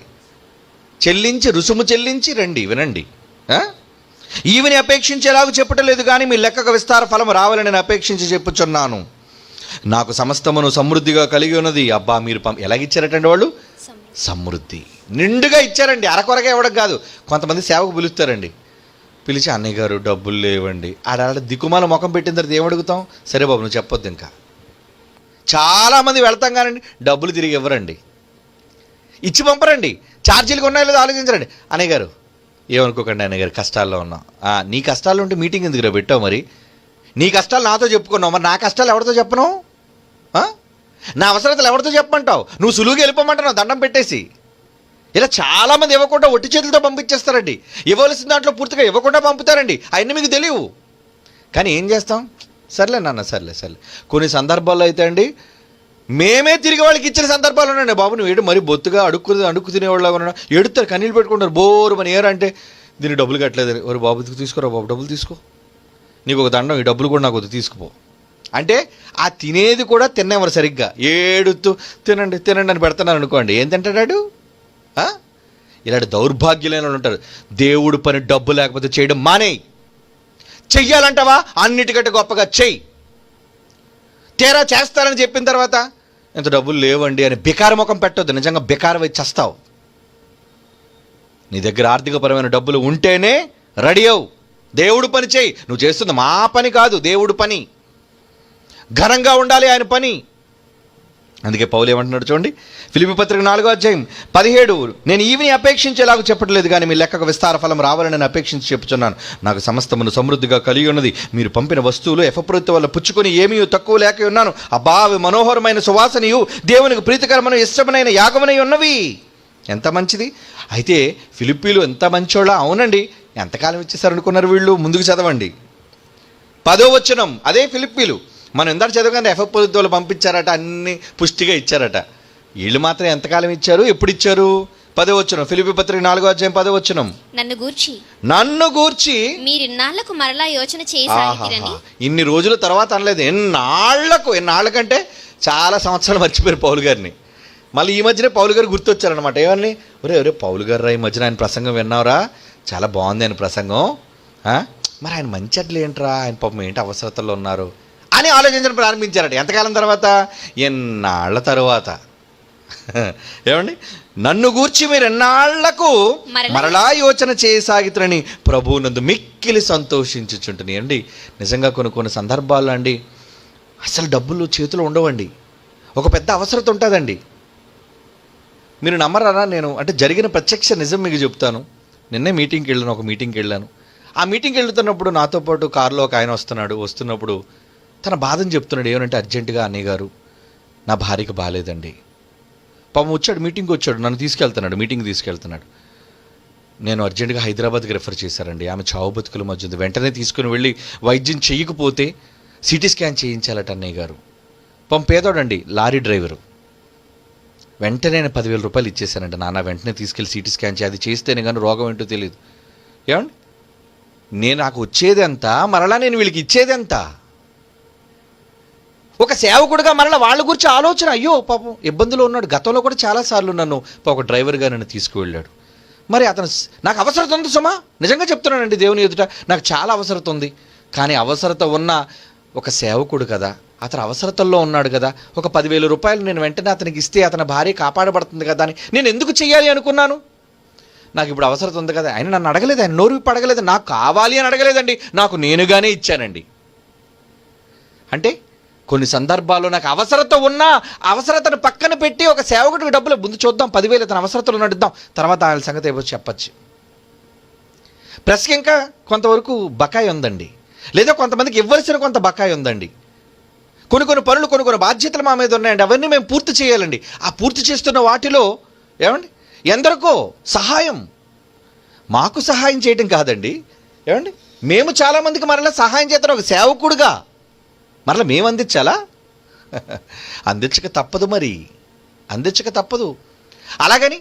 రుసుము చెల్లించి రండి, వినండి. ఈవిని అపేక్షించేలాగా చెప్పటం లేదు, కానీ మీ లెక్కకు విస్తార ఫలం రావాలని నేను అపేక్షించి చెప్పుచున్నాను. నాకు సమస్తమును సమృద్ధిగా కలిగి ఉన్నది. అబ్బా, మీరు ఎలాగిచ్చారటండి వాళ్ళు? సమృద్ధి నిండుగా ఇచ్చారండి. అరకొరగా ఇవ్వడం కాదు. కొంతమంది సేవకు పిలుస్తారండి, పిలిచి అన్నయ్య గారు డబ్బులు లేవండి. ఆడ దిక్కుమాల ముఖం పెట్టిన తర్వాత ఏమడుగుతాం? సరే బాబు నువ్వు చెప్పొద్దు. ఇంకా చాలామంది వెళ్తాం కానండి, డబ్బులు తిరిగి ఇవ్వరండి, ఇచ్చి పంపరండి. ఛార్జీలు ఉన్నాయో లేదో ఆలోచించరండి. అన్నయ్య గారు ఏమనుకోకండి, అన్నయ్య గారు కష్టాల్లో ఉన్నాం. నీ కష్టాలు ఉంటే మీటింగ్ ఎందుకు పెట్టావు? మరి నీ కష్టాలు నాతో చెప్పుకున్నావు, మరి నా కష్టాలు ఎవరితో చెప్పను? నా అవసరతలు ఎవరితో చెప్పమంటావు? నువ్వు సులువుగా వెళ్ళిపోమంటున్నావు దండం పెట్టేసి. ఇలా చాలామంది ఇవ్వకుండా ఒట్టి చేతులతో పంపించేస్తారండి. ఇవ్వవలసిన దాంట్లో పూర్తిగా ఇవ్వకుండా పంపుతారండి. అవన్నీ మీకు తెలియవు. కానీ ఏం చేస్తాం? సర్లే నాన్న, సర్లే. కొన్ని సందర్భాల్లో అయితే అండి మేమే తిరిగి వాళ్ళకి ఇచ్చిన సందర్భాలు ఉన్నాయండి. బాబు నువ్వు ఏడు మరీ బొత్తుగా అడుక్కు తినేవాళ్ళగా ఉన్నాడు. ఎడుతారు, కన్నీళ్ళు పెట్టుకుంటారు, బోరు మన ఏరంటే దీన్ని డబ్బులు కట్టలేదని. ఒరు బాబు తీసుకోరా బాబు, డబ్బులు తీసుకో, నీకు ఒక దండం, ఈ డబ్బులు కూడా నాకు వద్దు, తీసుకుపో అంటే ఆ తినేది కూడా తినేవారు సరిగ్గా. ఏడుతూ తినండి అని పెడుతున్నారు అనుకోండి, ఏం తింటాడు? ఇలాంటి దౌర్భాగ్యులైన వాళ్ళు ఉంటారు. దేవుడు పని డబ్బు లేకపోతే చేయడం మానేయి. చెయ్యాలంటావా? అన్నిటికంటే గొప్పగా చెయ్యి. తీరా చేస్తారని చెప్పిన తర్వాత ఇంత డబ్బులు లేవండి అని బికార ముఖం పెట్టొద్దు. నిజంగా బికార వచ్చి చేస్తావు. నీ దగ్గర ఆర్థికపరమైన డబ్బులు ఉంటేనే రెడీ అవు, దేవుడు పని చేయి. నువ్వు చేస్తుంది మా పని కాదు, దేవుడు పని. ఘనంగా ఉండాలి ఆయన పని. అందుకే పౌలు ఏమంటున్నాడు చూడండి, ఫిలిప్పీ పత్రిక 4వ అధ్యాయం 17. నేను ఈవిని అపేక్షించేలాగా చెప్పట్లేదు, కానీ మీ లెక్కకు విస్తార ఫలం రావాలని నేను అపేక్షించి చెప్పుచున్నాను. నాకు సమస్తమును సమృద్ధిగా కలిగి ఉన్నది. మీరు పంపిన వస్తువులు ఎఫ్రొదితు వల్ల పుచ్చుకొని ఏమీ తక్కువ లేక ఉన్నాను. అబ్బా, అవి మనోహరమైన సువాసనయు దేవునికి ప్రీతికరమైన ఇష్టమైన యాగమునై ఉన్నవి. ఎంత మంచిది. అయితే ఫిలిప్పీలు ఎంత మంచోళ్ళ. అవునండి, ఎంతకాలం ఇచ్చేసారు అనుకున్నారు వీళ్ళు? ముందుకు చదవండి, 10వ వచనం. అదే ఫిలిప్పీలు. మనం ఎందాక చదవగానే ఎఫ్రొదితు వాళ్ళు పంపించారట, అన్ని పుష్టిగా ఇచ్చారట. వీళ్ళు మాత్రం ఎంతకాలం ఇచ్చారు, ఎప్పుడు ఇచ్చారు? 10వ వచనం, ఫిలిప్పీ పత్రిక 4వ అధ్యాయం 10వ వచనం. నన్ను గూర్చి మీరిన్నాళ్లకు మరలా యోచన చేసారని. ఇన్ని రోజుల తర్వాత అనలేదు, ఎన్నాళ్లకంటే చాలా సంవత్సరాలు మర్చిపోయారు పౌలు గారిని. మళ్ళీ ఈ మధ్యనే పౌలు గారు గుర్తొచ్చారనమాట. ఏమని, ఒరే పౌలు గారు రా, ఈ మధ్యన ఆయన ప్రసంగం విన్నావురా, చాలా బాగుంది ఆయన ప్రసంగం, మరి ఆయన మంచి అట్లా ఏంట్రా, ఆయన పాపం ఏంటి అవసరతల్లో ఉన్నారు అని ఆలోచించడం ప్రారంభించారట. ఎంతకాలం తర్వాత? ఎన్నాళ్ల తర్వాత. ఏమండి, నన్ను గూర్చి మీరు ఎన్నాళ్లకు మరలా యోచన చేయసాగితురని ప్రభువునందు మిక్కిలి సంతోషించుచుంటున్నాయి. అండి నిజంగా కొన్ని సందర్భాల్లో అండి అసలు డబ్బులు చేతిలో ఉండవండి, ఒక పెద్ద అవసరత ఉంటుందండి. మీరు నమ్మరారా, నేను అంటే జరిగిన ప్రత్యక్ష నిజం మీకు చెప్తాను. నిన్నే మీటింగ్కి వెళ్ళాను, ఒక మీటింగ్కి వెళ్ళాను. ఆ మీటింగ్కి వెళ్తున్నప్పుడు నాతో పాటు కారులో ఒక ఆయన వస్తున్నప్పుడు తన బాధను చెప్తున్నాడు. ఏమంటే, అర్జెంటుగా అన్నయ్య గారు నా భార్యకి బాగాలేదండి. పాపం వచ్చాడు, మీటింగ్కి వచ్చాడు, నన్ను తీసుకెళ్తున్నాడు, మీటింగ్కి తీసుకెళ్తున్నాడు. నేను అర్జెంటుగా హైదరాబాద్కి రెఫర్ చేశారండి, ఆమె చావు బతుకుల మధ్య ఉంది, వెంటనే తీసుకుని వెళ్ళి వైద్యం చేయకపోతే సిటీ స్కాన్ చేయించాలట అన్నయ్య గారు. పాపం పేదోడండి, లారీ డ్రైవరు. వెంటనే నేను 10,000 రూపాయలు ఇచ్చేసానండి. నాన్న వెంటనే తీసుకెళ్ళి సిటీ స్కాన్ అది చేస్తేనే కానీ రోగం ఏంటో తెలియదు. ఏమండి, నాకు వచ్చేది ఎంత, మరలా నేను వీళ్ళకి ఇచ్చేది ఎంత? ఒక సేవకుడిగా మరలా వాళ్ళ గురించి ఆలోచన, అయ్యో పాపం ఇబ్బందులు ఉన్నాడు. గతంలో కూడా చాలాసార్లు నన్ను ఒక డ్రైవర్గా నన్ను తీసుకువెళ్ళాడు. మరి అతను, నాకు అవసరత ఉంది సుమా, నిజంగా చెప్తున్నానండి దేవుని ఎదుట, నాకు చాలా అవసరత ఉంది. కానీ అవసరత ఉన్న ఒక సేవకుడు కదా, అతను అవసరతల్లో ఉన్నాడు కదా, ఒక 10,000 రూపాయలు నేను వెంటనే అతనికి ఇస్తే అతని భార్య కాపాడబడుతుంది కదా అని నేను ఎందుకు చెయ్యాలి అనుకున్నాను. నాకు ఇప్పుడు అవసరత ఉంది కదా, ఆయన నన్ను అడగలేదు, ఆయన నోరు విప్పి అడగలేదు, నాకు కావాలి అని అడగలేదండి, నాకు నేనుగానే ఇచ్చానండి. అంటే కొన్ని సందర్భాల్లో నాకు అవసరత ఉన్నా అవసరతను పక్కన పెట్టి ఒక సేవకుడికి డబ్బులు ముందు చూద్దాం, 10,000 తన అవసరతలు నడుద్దాం, తర్వాత ఆయన సంగతి ఏవో చెప్పచ్చు. ప్రెస్కి ఇంకా కొంతవరకు బకాయి ఉందండి, లేదా కొంతమందికి ఇవ్వాల్సిన కొంత బకాయి ఉందండి. కొన్ని పనులు, కొన్ని బాధ్యతలు మా మీద ఉన్నాయండి, అవన్నీ మేము పూర్తి చేయాలండి. ఆ పూర్తి చేస్తున్న వాటిలో ఏమండి ఎందరికో సహాయం, మాకు సహాయం చేయటం కాదండి, ఏమండి మేము చాలామందికి మరలా సహాయం చేస్తాం. ఒక సేవకుడుగా మరలా మేము అందించాలా? అందించక తప్పదు, మరి అందించక తప్పదు. అలాగని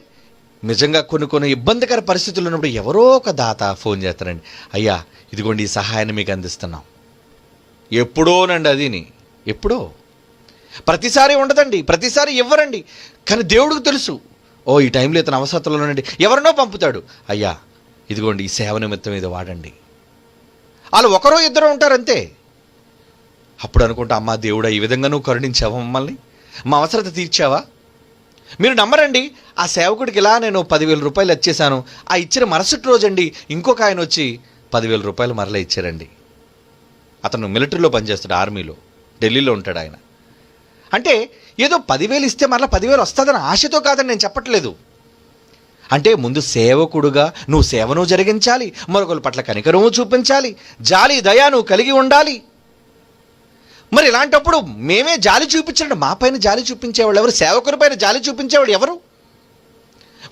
నిజంగా కొన్ని ఇబ్బందికర పరిస్థితులు ఉన్నప్పుడు ఎవరో ఒక దాత ఫోన్ చేస్తారండి, అయ్యా ఇదిగోండి ఈ సహాయాన్ని మీకు అందిస్తున్నాం. ఎప్పుడోనండి, అదిని ఎప్పుడో, ప్రతిసారి ఉండదండి, ప్రతిసారి ఇవ్వరండి. కానీ దేవుడికి తెలుసు, ఓ ఈ టైంలో ఇతను అవసరతలో ఉండండి, ఎవరినో పంపుతాడు, అయ్యా ఇదిగోండి ఈ సేవ నిమిత్తం ఇది వాడండి. వాళ్ళు ఒకరో ఇద్దరు ఉంటారంతే. అప్పుడు అనుకుంటా, అమ్మా దేవుడా, ఈ విధంగా నువ్వు కరుణించావా మమ్మల్ని, మా అవసరత తీర్చావా? మీరు నమ్మరండి, ఆ సేవకుడికి ఇలా నేను 10,000 రూపాయలు ఇచ్చేసాను. ఆ ఇచ్చిన మరుసటి రోజండి ఇంకొక ఆయన వచ్చి 10,000 రూపాయలు మరలా ఇచ్చారండి. అతను మిలిటరీలో పనిచేస్తాడు, ఆర్మీలో, ఢిల్లీలో ఉంటాడు ఆయన. అంటే ఏదో 10,000 ఇస్తే మరలా 10,000 వస్తుందని ఆశతో కాదని నేను చెప్పట్లేదు. అంటే ముందు సేవకుడుగా నువ్వు సేవను జరిగించాలి, మరొకరి పట్ల కనికరము చూపించాలి, జాలి దయ నువ్వు కలిగి ఉండాలి. మరి ఇలాంటప్పుడు మేమే జాలి చూపించండి, మా పైన జాలి చూపించేవాళ్ళు ఎవరు? సేవకుని పైన జాలి చూపించేవాడు ఎవరు?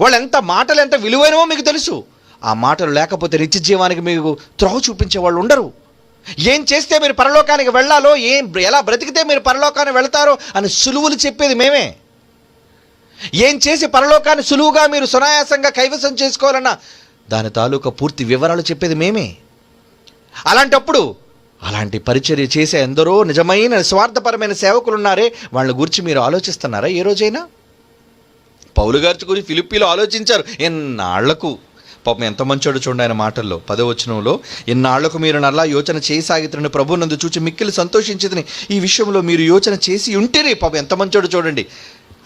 వాళ్ళు ఎంత మాటలు ఎంత విలువైనవో మీకు తెలుసు. ఆ మాటలు లేకపోతే నిత్య జీవానికి మీకు త్రోవ చూపించేవాళ్ళు ఉండరు. ఏం చేస్తే మీరు పరలోకానికి వెళ్ళాలో, ఎలా బ్రతికితే మీరు పరలోకానికి వెళ్తారో అని సులువులు చెప్పేది మేమే. ఏం చేసి పరలోకాన్ని సులువుగా మీరు సునాయాసంగా కైవసం చేసుకోవాలన్నా దాని తాలూకా పూర్తి వివరాలు చెప్పేది మేమే. అలాంటప్పుడు అలాంటి పరిచర్య చేసే ఎందరో నిజమైన స్వార్థపరమైన సేవకులు ఉన్నారే, వాళ్ళ గురించి మీరు ఆలోచిస్తున్నారా ఏ రోజైనా? పౌలు గారి గురించి ఫిలిప్పీలో ఆలోచించారు. ఎన్నాళ్లకు, పాపం ఎంత మంచోడు చూడండి ఆయన మాటల్లో 10వ వచనంలో, ఎన్నాళ్లకు మీరు నల్లా యోచన చేయసాగితున్న ప్రభునందు చూచి మిక్కిలి సంతోషించేదని ఈ విషయంలో మీరు యోచన చేసి ఉంటేనే. పాపం ఎంత మంచోడు చూడండి.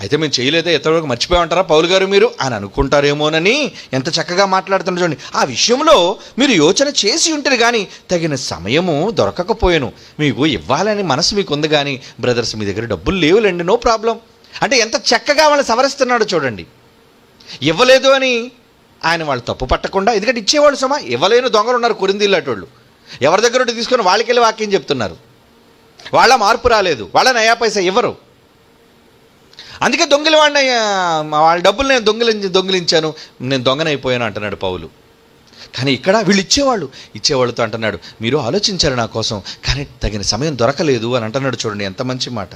అయితే మేము చేయలేదా, ఎంతవరకు మర్చిపోయామంటారా పౌలు గారు మీరు అని అనుకుంటారేమోనని ఎంత చక్కగా మాట్లాడుతున్నారు చూడండి. ఆ విషయంలో మీరు యోచన చేసి ఉంటారు, కానీ తగిన సమయము దొరకకపోయాను. మీకు ఇవ్వాలని మనసు మీకు ఉంది, కానీ బ్రదర్స్ మీ దగ్గర డబ్బులు లేవులేండి, నో ప్రాబ్లం అంటే ఎంత చక్కగా వాళ్ళని సవరిస్తున్నాడో చూడండి. ఇవ్వలేదు అని ఆయన వాళ్ళు తప్పు పట్టకుండా, ఎందుకంటే ఇచ్చేవాళ్ళు సమా, ఇవ్వలేని దొంగలు ఉన్నారు కొరింథీయుల అటోళ్ళు, ఎవరి దగ్గర ఉంటే తీసుకొని వాళ్ళకి వెళ్ళి వాక్యం చెప్తున్నారు. వాళ్ళ మార్పు రాలేదు, వాళ్ళ నయా పైసా ఇవ్వరు. అందుకే దొంగలు వాడిన వాళ్ళ డబ్బులు నేను దొంగిలించాను, నేను దొంగనైపోయాను అంటున్నాడు పౌలు. కానీ ఇక్కడ వీళ్ళు ఇచ్చేవాళ్ళతో అంటున్నాడు, మీరు ఆలోచించారు నా కోసం, కానీ తగిన సమయం దొరకలేదు అని అంటున్నాడు. చూడండి ఎంత మంచి మాట.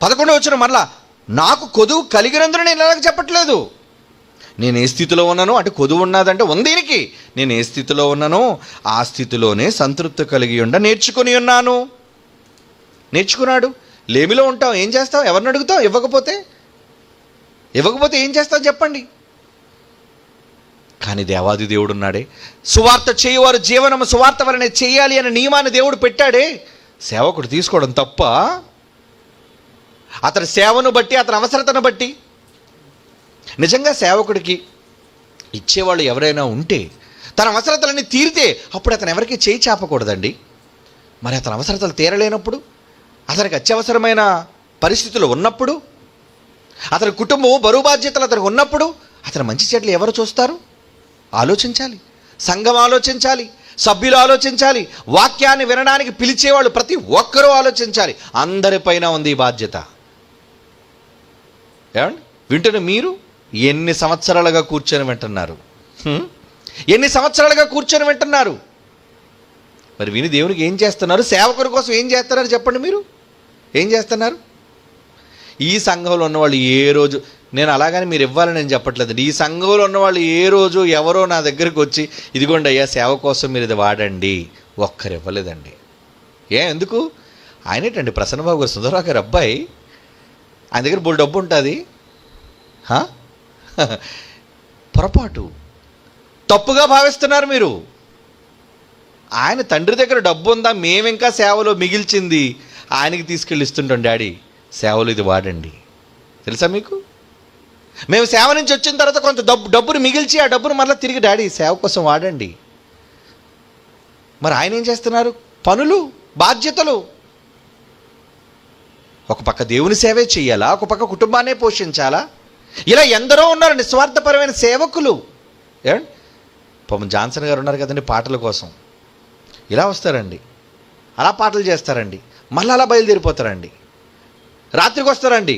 11వ వచనం మరలా, నాకు కొదువు కలిగినందున నేను ఎలాగ చెప్పట్లేదు. నేను ఏ స్థితిలో ఉన్నానో, అంటే కొదువు ఉన్నదంటే ఉందీనికి, నేను ఏ స్థితిలో ఉన్నానో ఆ స్థితిలోనే సంతృప్తి కలిగి నేర్చుకుని ఉన్నాను. నేర్చుకున్నాడు. లేమిలో ఉంటాం, ఏం చేస్తాం? ఎవరిని అడుగుతాం? ఇవ్వకపోతే ఏం చేస్తాం చెప్పండి? కానీ దేవాది దేవుడు ఉన్నాడే, సువార్త చేయువారు జీవనము సువార్త వలనే చేయాలి అనే నియమాన్ని దేవుడు పెట్టాడే. సేవకుడు తీసుకోవడం తప్ప? అతని సేవను బట్టి, అతని అవసరతను బట్టి. నిజంగా సేవకుడికి ఇచ్చేవాళ్ళు ఎవరైనా ఉంటే, తన అవసరతలన్నీ తీరితే అప్పుడు అతను ఎవరికి చేయి చాపకూడదండి. మరి అతని అవసరతలు తీరలేనప్పుడు, అతనికి అత్యవసరమైన పరిస్థితులు ఉన్నప్పుడు, అతని కుటుంబం బరువు బాధ్యతలు అతనికి ఉన్నప్పుడు అతని మంచి చెడ్లు ఎవరు చూస్తారు? ఆలోచించాలి. సంఘం ఆలోచించాలి, సభ్యులు ఆలోచించాలి, వాక్యాన్ని వినడానికి పిలిచేవాళ్ళు ప్రతి ఒక్కరూ ఆలోచించాలి. అందరిపైన ఉంది ఈ బాధ్యత. ఏమండి, వింటున్న మీరు ఎన్ని సంవత్సరాలుగా కూర్చొని వింటున్నారు? ఎన్ని సంవత్సరాలుగా కూర్చొని వింటున్నారు? మరి విని దేవునికి ఏం చేస్తున్నారు? సేవకుని కోసం ఏం చేస్తున్నారు చెప్పండి? మీరు ఏం చేస్తున్నారు? ఈ సంఘంలో ఉన్నవాళ్ళు ఏ రోజు, నేను అలాగని మీరు ఇవ్వాలని నేను చెప్పట్లేదు, ఈ సంఘంలో ఉన్నవాళ్ళు ఏ రోజు ఎవరో నా దగ్గరికి వచ్చి ఇదిగోండి అయ్యా సేవ కోసం మీరు ఇది వాడండి, ఒక్కరు ఇవ్వలేదండి. ఎందుకు? ఆయనేటండి ప్రసన్నబాబు గారు, సుందరరావు గారు అబ్బాయి, ఆయన దగ్గర బోల్ డబ్బు ఉంటుంది. పొరపాటు, తప్పుగా భావిస్తున్నారు మీరు. ఆయన తండ్రి దగ్గర డబ్బు ఉందా, మేమింకా సేవలో మిగిల్చింది ఆయనకి తీసుకెళ్ళి ఇస్తుంటాం, డాడీ సేవలు ఇది వాడండి. తెలుసా మీకు? మేము సేవ నుంచి వచ్చిన తర్వాత కొంత డబ్బును మిగిల్చి ఆ డబ్బును మళ్ళీ తిరిగి డాడీ సేవ కోసం వాడండి. మరి ఆయన ఏం చేస్తున్నారు? పనులు, బాధ్యతలు. ఒక పక్క దేవుని సేవే చెయ్యాలా, ఒక పక్క కుటుంబాన్నే పోషించాలా? ఇలా ఎందరో ఉన్నారు నిస్వార్థపరమైన సేవకులు. ఏమండి, పాపం జాన్సన్ గారు ఉన్నారు కదండి, పాటల కోసం ఇలా వస్తారండి, అలా పాటలు చేస్తారండి, మళ్ళీ అలా బయలుదేరిపోతారండి. రాత్రికి వస్తారండి,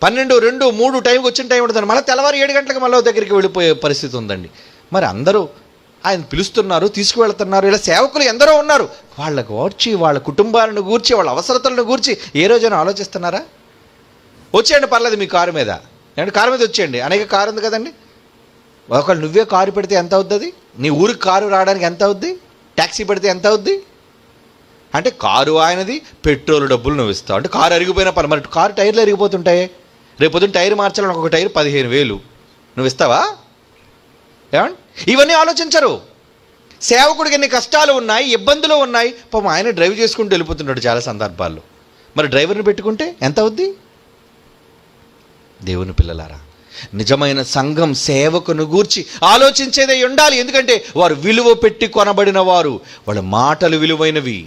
12, 2, 3 టైంకి వచ్చిన టైం ఉంటుందండి, మళ్ళీ తెల్లవారు 7 గంటలకు మళ్ళీ దగ్గరికి వెళ్ళిపోయే పరిస్థితి ఉందండి. మరి అందరూ ఆయన పిలుస్తున్నారు, తీసుకువెళ్తున్నారు. ఇలా సేవకులు ఎందరో ఉన్నారు. వాళ్ళకు గూర్చి, వాళ్ళ కుటుంబాలను గూర్చి, వాళ్ళ అవసరతలను గూర్చి ఏ రోజైనా ఆలోచిస్తున్నారా? వచ్చేయండి పర్లేదు మీ కారు మీద, ఏమంటే కారు మీద వచ్చేయండి, అనేక కారు ఉంది కదండి. ఒకవేళ నువ్వే కారు పెడితే ఎంత అవుతుంది? నీ ఊరికి కారు రావడానికి ఎంత అవుద్ది? ట్యాక్సీ పెడితే ఎంత అవుద్ది? అంటే కారు ఆయనది, పెట్రోల్ డబ్బులు నువ్వు ఇస్తావు. అంటే కారు అరిగిపోయినా పని, మరి కారు టైర్లు అరిగిపోతుంటాయి, రేపు పొద్దున్న టైర్ మార్చాలని ఒక్కొక్క టైర్ 15,000 నువ్వు ఇస్తావా? ఏమండి, ఇవన్నీ ఆలోచించరు. సేవకుడికి ఎన్ని కష్టాలు ఉన్నాయి, ఇబ్బందులు ఉన్నాయి. పాపం ఆయన డ్రైవ్ చేసుకుంటూ వెళ్ళిపోతుంటాడు చాలా సందర్భాల్లో. మరి డ్రైవర్ని పెట్టుకుంటే ఎంత అవుద్ది? దేవుని పిల్లలారా, నిజమైన సంఘం సేవకును గూర్చి ఆలోచించేదే ఉండాలి. ఎందుకంటే వారు విలువ పెట్టి కొనబడిన వారు, వాళ్ళ మాటలు విలువైనవి.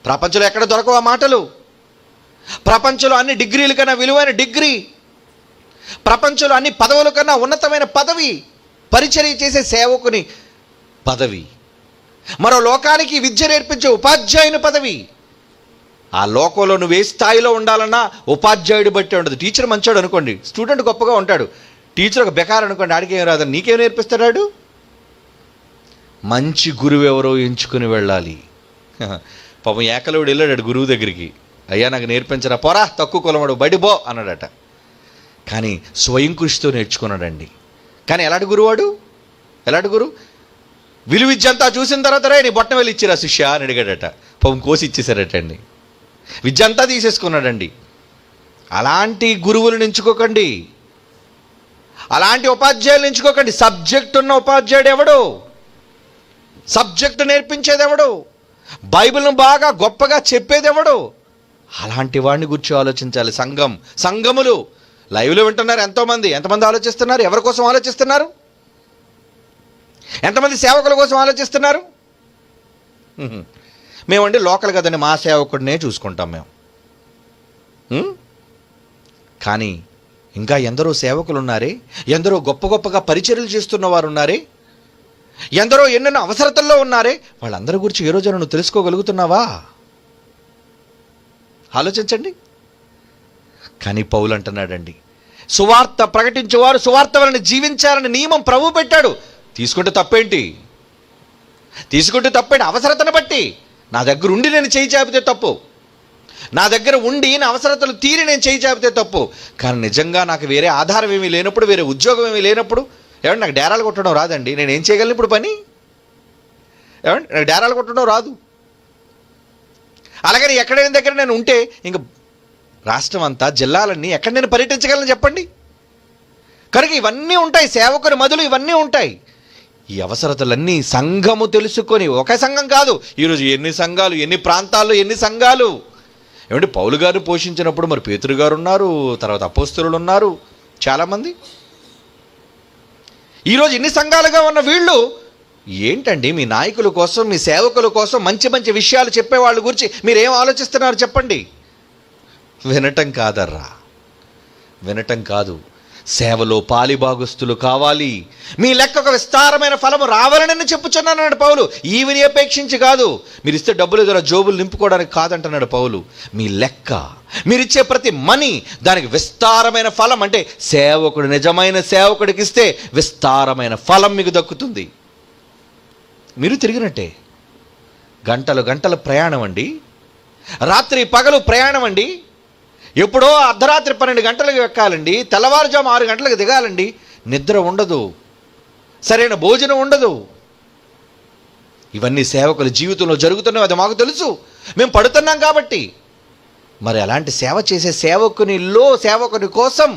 ప్రపంచంలో ఎక్కడ దొరకవు ఆ మాటలు. ప్రపంచంలో అన్ని డిగ్రీల కన్నా విలువైన డిగ్రీ, ప్రపంచంలో అన్ని పదవుల కన్నా ఉన్నతమైన పదవి పరిచర్య చేసే సేవకుని పదవి, మరో లోకానికి విద్య నేర్పించే ఉపాధ్యాయుని పదవి. ఆ లోకంలో నువ్వు ఏ స్థాయిలో ఉండాలన్నా ఉపాధ్యాయుడు బట్టి ఉండదు. టీచర్ మంచోడు అనుకోండి, స్టూడెంట్ గొప్పగా ఉంటాడు. టీచర్ ఒక బెకార్ అనుకోండి, ఆడికేం రాదని నీకేం నేర్పిస్తాడు? మంచి గురువు ఎవరో ఎంచుకుని వెళ్ళాలి. పాపం ఏకలవుడు వెళ్ళాడు గురువు దగ్గరికి, అయ్యా నాకు నేర్పించరా, పోరా తక్కువ కులవాడు బయట బో అన్నాడట. కానీ స్వయం కృషితో నేర్చుకున్నాడండి. కానీ ఎలాంటి గురువాడు? ఎలాంటి గురువు? విలువ విద్య అంతా చూసిన తర్వాత రే నీ బొట్టం వెళ్ళి ఇచ్చిరా శిష్య అని అడిగాడట. పాపం కోసి ఇచ్చేసారటండి, విద్య అంతా తీసేసుకున్నాడండి. అలాంటి గురువులను ఎంచుకోకండి, అలాంటి ఉపాధ్యాయులను ఎంచుకోకండి. సబ్జెక్ట్ ఉన్న ఉపాధ్యాయుడు ఎవడు? సబ్జెక్టు నేర్పించేది ఎవడు? బైబిల్ను బాగా గొప్పగా చెప్పేది ఎవడు? అలాంటి వాడిని గురించి ఆలోచించాలి. సంఘములు లైవ్లో వింటున్నారు ఎంతోమంది. ఎంతమంది ఆలోచిస్తున్నారు? ఎవరి కోసం ఆలోచిస్తున్నారు? ఎంతమంది సేవకుల కోసం ఆలోచిస్తున్నారు? మేమండి లోకల్ కదండి, మా సేవకుడినే చూసుకుంటాం మేము. కానీ ఇంకా ఎందరో సేవకులు ఉన్నారే, ఎందరో గొప్పగా పరిచర్యలు చేస్తున్న వారు ఉన్నారే, ఎందరో ఎన్నెన్నో అవసరతల్లో ఉన్నారే. వాళ్ళందరి గురించి ఏ రోజైనా నువ్వు తెలుసుకోగలుగుతున్నావా? ఆలోచించండి. కానీ పౌలు అంటున్నాడండి, సువార్త ప్రకటించేవారు సువార్త వలన జీవించాలని నియమం ప్రభు పెట్టాడు. తీసుకుంటే తప్పేంటి? అవసరతను బట్టి. నా దగ్గర ఉండి నేను చేయి చాపితే తప్పు, నా దగ్గర ఉండి నా అవసరతలు తీరి నేను చేయి చాపితే తప్పు. కానీ నిజంగా నాకు వేరే ఆధారం ఏమీ లేనప్పుడు, వేరే ఉద్యోగం ఏమీ లేనప్పుడు, ఏమంటే నాకు డేరాలు కొట్టడం రాదండి, నేను ఏం చేయగలను ఇప్పుడు పని? ఏమంటే నాకు డేరాలు కొట్టడం రాదు. అలాగని ఎక్కడైనా దగ్గర నేను ఉంటే ఇంక రాష్ట్రం అంతా జిల్లాలన్నీ ఎక్కడ నేను పర్యటించగలను చెప్పండి. కనుక ఇవన్నీ ఉంటాయి, సేవకుని మధులు ఇవన్నీ ఉంటాయి. ఈ అవసరతలన్నీ సంఘము తెలుసుకొని, ఒక సంఘం కాదు, ఈరోజు ఎన్ని సంఘాలు, ఎన్ని ప్రాంతాల్లో ఎన్ని సంఘాలు. ఏమంటే పౌలు గారు పోషించినప్పుడు మరి పేతురు గారు ఉన్నారు, తర్వాత అపోస్తలులు ఉన్నారు, చాలామంది. ఈరోజు ఇన్ని సంఘాలుగా ఉన్న వీళ్ళు ఏంటండి మీ నాయకుల కోసం, మీ సేవకుల కోసం మంచి మంచి విషయాలు చెప్పే వాళ్ళ గురించి మీరేం ఆలోచిస్తున్నారు చెప్పండి? వినటం కాదర్రా, వినటం కాదు, సేవలో పాలిభాగస్తులు కావాలి. మీ లెక్క ఒక విస్తారమైన ఫలము రావాలని చెప్పుచున్నాడు పౌలు. ఈవిని అపేక్షించి కాదు, మీరు ఇస్తే డబ్బులు ఏదో జోబులు నింపుకోవడానికి కాదంటున్నాడు పౌలు. మీ లెక్క, మీరిచ్చే ప్రతి మనీ దానికి విస్తారమైన ఫలం, అంటే సేవకుడు నిజమైన సేవకుడికి ఇస్తే విస్తారమైన ఫలం మీకు దక్కుతుంది. మీరు తిరిగినట్టే. గంటలు గంటల ప్రయాణం అండి, రాత్రి పగలు ప్రయాణం అండి. ఎప్పుడో అర్ధరాత్రి 12 గంటలకు ఎక్కాలండి, తెల్లవారుజాము 6 గంటలకు దిగాలండి. నిద్ర ఉండదు, సరైన భోజనం ఉండదు. ఇవన్నీ సేవకుల జీవితంలో జరుగుతున్నాయి, అది మాకు తెలుసు, మేము పడుతున్నాం కాబట్టి. మరి అలాంటి సేవ చేసే సేవకుని కోసం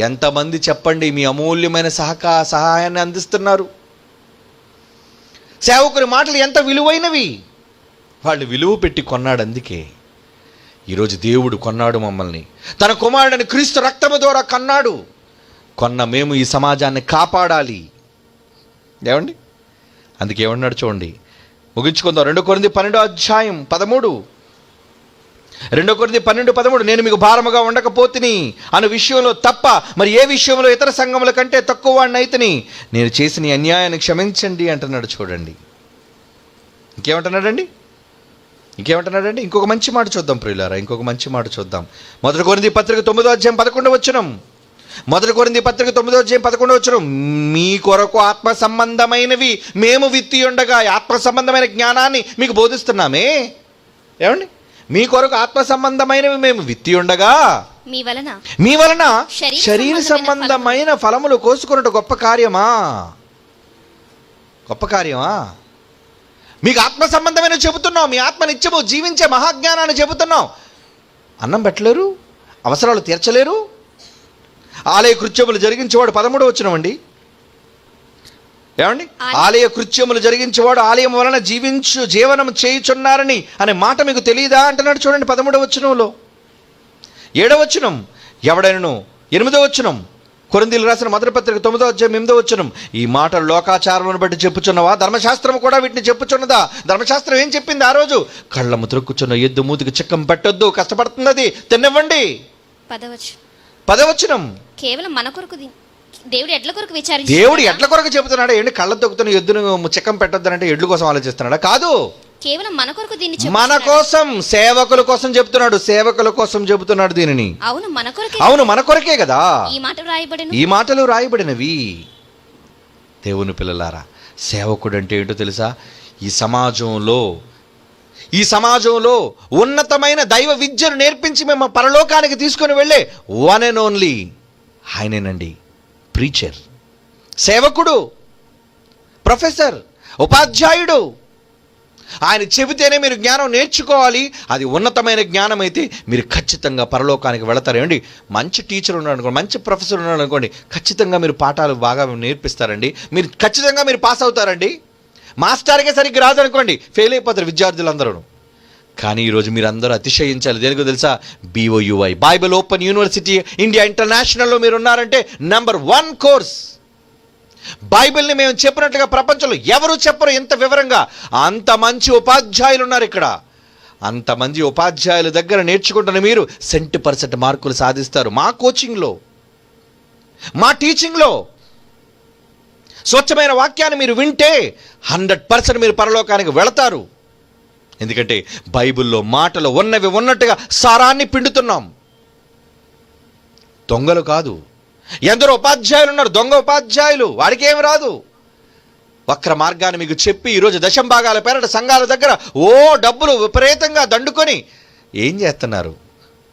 ఎంతమంది చెప్పండి మీ అమూల్యమైన సహాయాన్ని అందిస్తున్నారు? సేవకుని మాటలు ఎంత విలువైనవి, వాళ్ళు విలువ పెట్టి కొన్నాడు. అందుకే ఈరోజు దేవుడు కొన్నాడు మమ్మల్ని, తన కుమారుడిని క్రీస్తు రక్తము ద్వారా కన్నాడు. కొన్న మేము ఈ సమాజాన్ని కాపాడాలి. ఏమండి? అందుకే ఏమన్నాడు చూడండి, ముగించుకుందాం. 2 కొరింథీ 12:13. 2 కొరింథీ 12:13, నేను మీకు భారముగా ఉండకపోతిని అను విషయంలో తప్ప మరి ఏ విషయంలో ఇతర సంఘముల కంటే తక్కువ వాడిని అయితేని నేను చేసిన ఈ అన్యాయాన్ని క్షమించండి అంటున్నాడు. చూడండి ఇంకేమంటున్నాడండి, ఇంకొక మంచి మాట చూద్దాం ప్రియులారా, ఇంకొక మంచి మాట చూద్దాం. 1 కొరింథీ పత్రిక 9:11. 1 కొరింథీ పత్రిక 9:11, మీ కొరకు ఆత్మ సంబంధమైనవి మేము విత్తి ఉండగా, ఆత్మ సంబంధమైన జ్ఞానాన్ని మీకు బోధిస్తున్నామే. ఏమండి? మీ కొరకు ఆత్మ సంబంధమైనవి మేము విత్తి ఉండగా మీ వలన శరీర సంబంధమైన ఫలములు కోసుకున్నట్టు గొప్ప కార్యమా? మీకు ఆత్మ సంబంధమైన చెబుతున్నాం, మీ ఆత్మ నిత్యము జీవించే మహాజ్ఞానాన్ని చెబుతున్నాం. అన్నం పెట్టలేరు, అవసరాలు తీర్చలేరు. ఆలయ కృత్యములు జరిగించేవాడు 13వ వచనం. ఏమండి? ఆలయ కృత్యములు జరిగించేవాడు ఆలయం వలన జీవనం చేయుచున్నారని అనే మాట మీకు తెలియదా అంటున్నాడు. చూడండి 13వ వచనంలో. 7వ వచనం, ఎవడైనను 8వ వచనం, కొరింథీయులకు రాసిన 1వ పత్రిక 9:8 వచనం, ఈ మాటలు లోకాచారములను బట్టి చెప్పుచున్నవా? ధర్మశాస్త్రం కూడా వీటిని చెప్పుచున్నదా? ధర్మశాస్త్రం ఏం చెప్పింది ఆ రోజు? కళ్ళము త్రొక్కుచున్న ఎద్దు మూతికి చిక్కం పెట్టొద్దు, కష్టపడుతుంది, అది తినవ్వండి. 10వ వచనం, కేవలం మన కొరకు దేవుడు ఎడ్ల కొరకు చెబుతున్నాడు. ఏంటి కళ్ళ తొక్కుతున్న ఎద్దును చిక్కం పెట్టొద్దనంటే ఎడ్ల కోసం ఆలోచిస్తున్నాడా? కాదు, కేవలం మన కొరకు దీన్ని మన కోసం, సేవకుల కోసం చెబుతున్నాడు. సేవకుల కోసం చెబుతున్నాడు దీనిని. అవును, మన కొరకే కదా ఈ మాటలు రాయబడినవి. దేవుని పిల్లలారా, సేవకుడు అంటే ఏంటో తెలుసా? ఈ సమాజంలో ఉన్నతమైన దైవ విద్యను నేర్పించి మేము పరలోకానికి తీసుకొని వెళ్ళే వన్ అండ్ ఓన్లీ ఆయనేనండి, ప్రీచర్, సేవకుడు, ప్రొఫెసర్, ఉపాధ్యాయుడు. ఆయన చెబితేనే మీరు జ్ఞానం నేర్చుకోవాలి. అది ఉన్నతమైన జ్ఞానం అయితే మీరు ఖచ్చితంగా పరలోకానికి వెళతారు. ఏమండి? మంచి టీచర్ ఉన్నాడు అనుకోండి, మంచి ప్రొఫెసర్ ఉన్నాడు అనుకోండి, ఖచ్చితంగా మీరు పాఠాలు బాగా నేర్పిస్తారండి, మీరు ఖచ్చితంగా మీరు పాస్ అవుతారండి. మాస్టర్కే సరిగ్గా రాదనుకోండి, ఫెయిల్ అయిపోతారు విద్యార్థులందరూ. కానీ ఈరోజు మీరు అందరూ అతిశయించాలి. దేనికో తెలుసా? BOUI, Bible open university India ఇంటర్నేషనల్లో మీరు ఉన్నారంటే నంబర్ 1 కోర్స్. బైబిల్ని మేము చెప్పినట్లుగా ప్రపంచంలో ఎవరు చెప్పరు ఇంత వివరంగా. అంత మంచి ఉపాధ్యాయులు ఉన్నారు ఇక్కడ. అంతమంది ఉపాధ్యాయుల దగ్గర నేర్చుకుంటున్న మీరు 100% మార్కులు సాధిస్తారు. మా కోచింగ్లో, మా టీచింగ్లో స్వచ్ఛమైన వాక్యాన్ని మీరు వింటే 100% మీరు పరలోకానికి వెళతారు. ఎందుకంటే బైబిల్లో మాటలు ఉన్నవి ఉన్నట్టుగా సారాన్ని పిండుతున్నాం. దొంగలు కాదు. ఎందరో ఉపాధ్యాయులు ఉన్నారు, దొంగ ఉపాధ్యాయులు, వాడికి ఏమి రాదు. వక్ర మార్గాన్ని మీకు చెప్పి ఈరోజు దశంభాగాల పేరట సంఘాల దగ్గర డబ్బులు విపరీతంగా దండుకొని ఏం చేస్తున్నారు?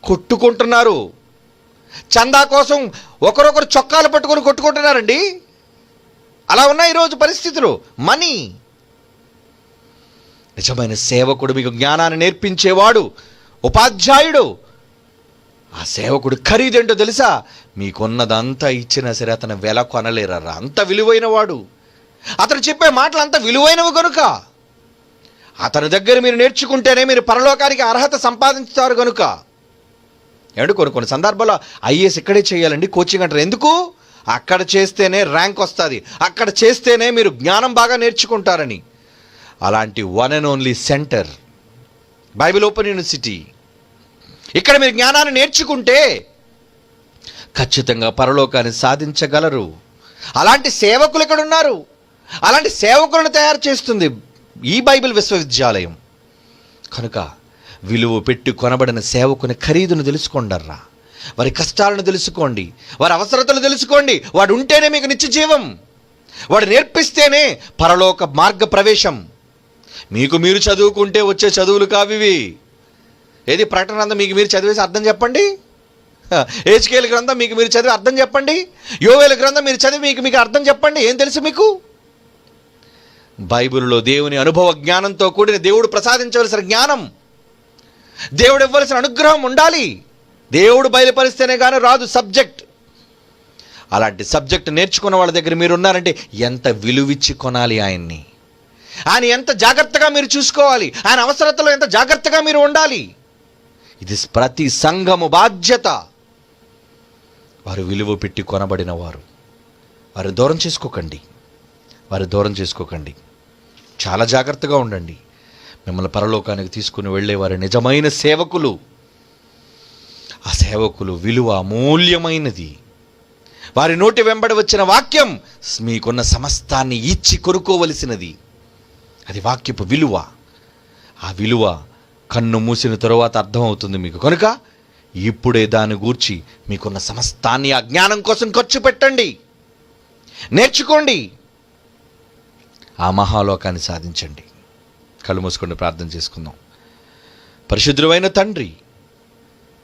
కొట్టుకుంటున్నారు. చందా కోసం ఒకరొకరు చొక్కాలు పట్టుకొని కొట్టుకుంటున్నారండి. అలా ఉన్నాయి ఈరోజు పరిస్థితులు. మనీ నిజమైన సేవకుడు మీకు జ్ఞానాన్ని నేర్పించేవాడు, ఉపాధ్యాయుడు. ఆ సేవకుడు ఖరీదేంటో తెలుసా? మీకున్నదంతా ఇచ్చినా సరే అతను వెల కొనలేరరా, అంత విలువైన వాడు. అతను చెప్పే మాటలు అంత విలువైనవి కనుక అతని దగ్గర మీరు నేర్చుకుంటేనే మీరు పరలోకానికి అర్హత సంపాదించుతారు కనుక. ఏమంటే కొన్ని సందర్భాల్లో ఐఏఎస్ ఇక్కడే చేయాలండి కోచింగ్ అంటారు. ఎందుకు? అక్కడ చేస్తేనే ర్యాంక్ వస్తుంది, అక్కడ చేస్తేనే మీరు జ్ఞానం బాగా నేర్చుకుంటారని. అలాంటి one and only centre Bible open university. ఇక్కడ మీరు జ్ఞానాన్ని నేర్చుకుంటే ఖచ్చితంగా పరలోకాన్ని సాధించగలరు. అలాంటి సేవకులు ఇక్కడ ఉన్నారు. అలాంటి సేవకులను తయారు చేస్తుంది ఈ బైబిల్ విశ్వవిద్యాలయం. కనుక విలువ పెట్టి కొనబడిన సేవకుని ఖరీదును తెలుసుకోండర్రా. వారి కష్టాలను తెలుసుకోండి, వారి అవసరతలు తెలుసుకోండి. వాడు ఉంటేనే మీకు నిత్య జీవం, వాడు నేర్పిస్తేనే పరలోక మార్గ ప్రవేశం. మీకు మీరు చదువుకుంటే వచ్చే చదువులు కావివి. ఏది ప్రకటన గ్రంథం మీకు మీరు చదివేసి అర్థం చెప్పండి. హెచ్కేల్ గ్రంథం మీకు మీరు చదివి అర్థం చెప్పండి. యోవేలు గ్రంథం మీరు చదివి మీకు అర్థం చెప్పండి. ఏం తెలుసు మీకు? బైబిల్లో దేవుని అనుభవ జ్ఞానంతో కూడిన దేవుడు ప్రసాదించవలసిన జ్ఞానం, దేవుడు ఇవ్వవలసిన అనుగ్రహం ఉండాలి. దేవుడు బయలుపరిస్తేనే కానీ రాదు సబ్జెక్ట్. అలాంటి సబ్జెక్ట్ నేర్చుకున్న వాళ్ళ దగ్గర మీరు ఉన్నారంటే ఎంత విలువిచ్చి కొనాలి ఆయన్ని, ఆయన ఎంత జాగ్రత్తగా మీరు చూసుకోవాలి, ఆయన అవసరతలో ఎంత జాగ్రత్తగా మీరు ఉండాలి. ఇది ప్రతి సంఘము బాధ్యత. వారు విలువ పెట్టి కొనబడిన వారు. వారు దూరం చేసుకోకండి. చాలా జాగ్రత్తగా ఉండండి. మిమ్మల్ని పరలోకానికి తీసుకుని వెళ్ళే వారి నిజమైన సేవకులు. ఆ సేవకులు విలువ అమూల్యమైనది. వారి నోటి వెంబడి వచ్చిన వాక్యం మీకున్న సమస్తాన్ని ఇచ్చి కొనుక్కోవలసినది. అది వాక్యపు విలువ. ఆ విలువ కన్ను మూసిన తరువాత అర్థమవుతుంది మీకు. కనుక ఇప్పుడే దాని గూర్చి మీకున్న సమస్తాన్ని ఆ జ్ఞానం కోసం ఖర్చు పెట్టండి, నేర్చుకోండి, ఆ మహాలోకాన్ని సాధించండి. కళ్ళు మూసుకొని ప్రార్థన చేసుకుందాం. పరిశుద్ధుడైన తండ్రి,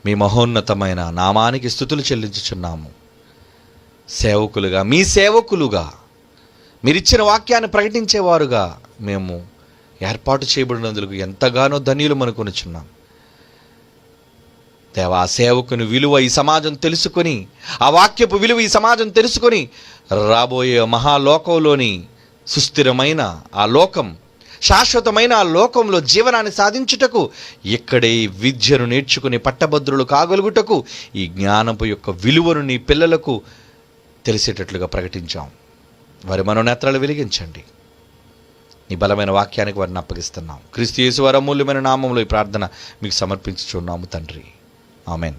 మీ మహోన్నతమైన నామానికి స్తుతులు చెల్లించుచున్నాము. సేవకులుగా, మీ సేవకులుగా, మీరిచ్చిన వాక్యాన్ని ప్రకటించేవారుగా మేము ఏర్పాటు చేయబడినందుకు ఎంతగానో ధన్యులు అనుకొనుచున్నాం. దేవా, ఆ సేవకుని విలువ ఈ సమాజం తెలుసుకొని, ఆ వాక్యపు విలువ ఈ సమాజం తెలుసుకొని రాబోయే మహాలోకంలోని సుస్థిరమైన ఆ లోకం, శాశ్వతమైన ఆ లోకంలో జీవనాన్ని సాధించుటకు ఇక్కడే విద్యను నేర్చుకుని పట్టభద్రులు కాగలుగుటకు ఈ జ్ఞానపు యొక్క విలువను నీ పిల్లలకు తెలిసేటట్లుగా ప్రకటించాం. వారి మనోనేత్రాలు వెలిగించండి. నీ బలమైన వాక్యానికి వారిని అప్పగిస్తున్నాం. క్రీస్తు యేసు వారి అమూల్యమైన నామంలో ఈ ప్రార్థన మీకు సమర్పించుచున్నాము తండ్రి. ఆమెన్.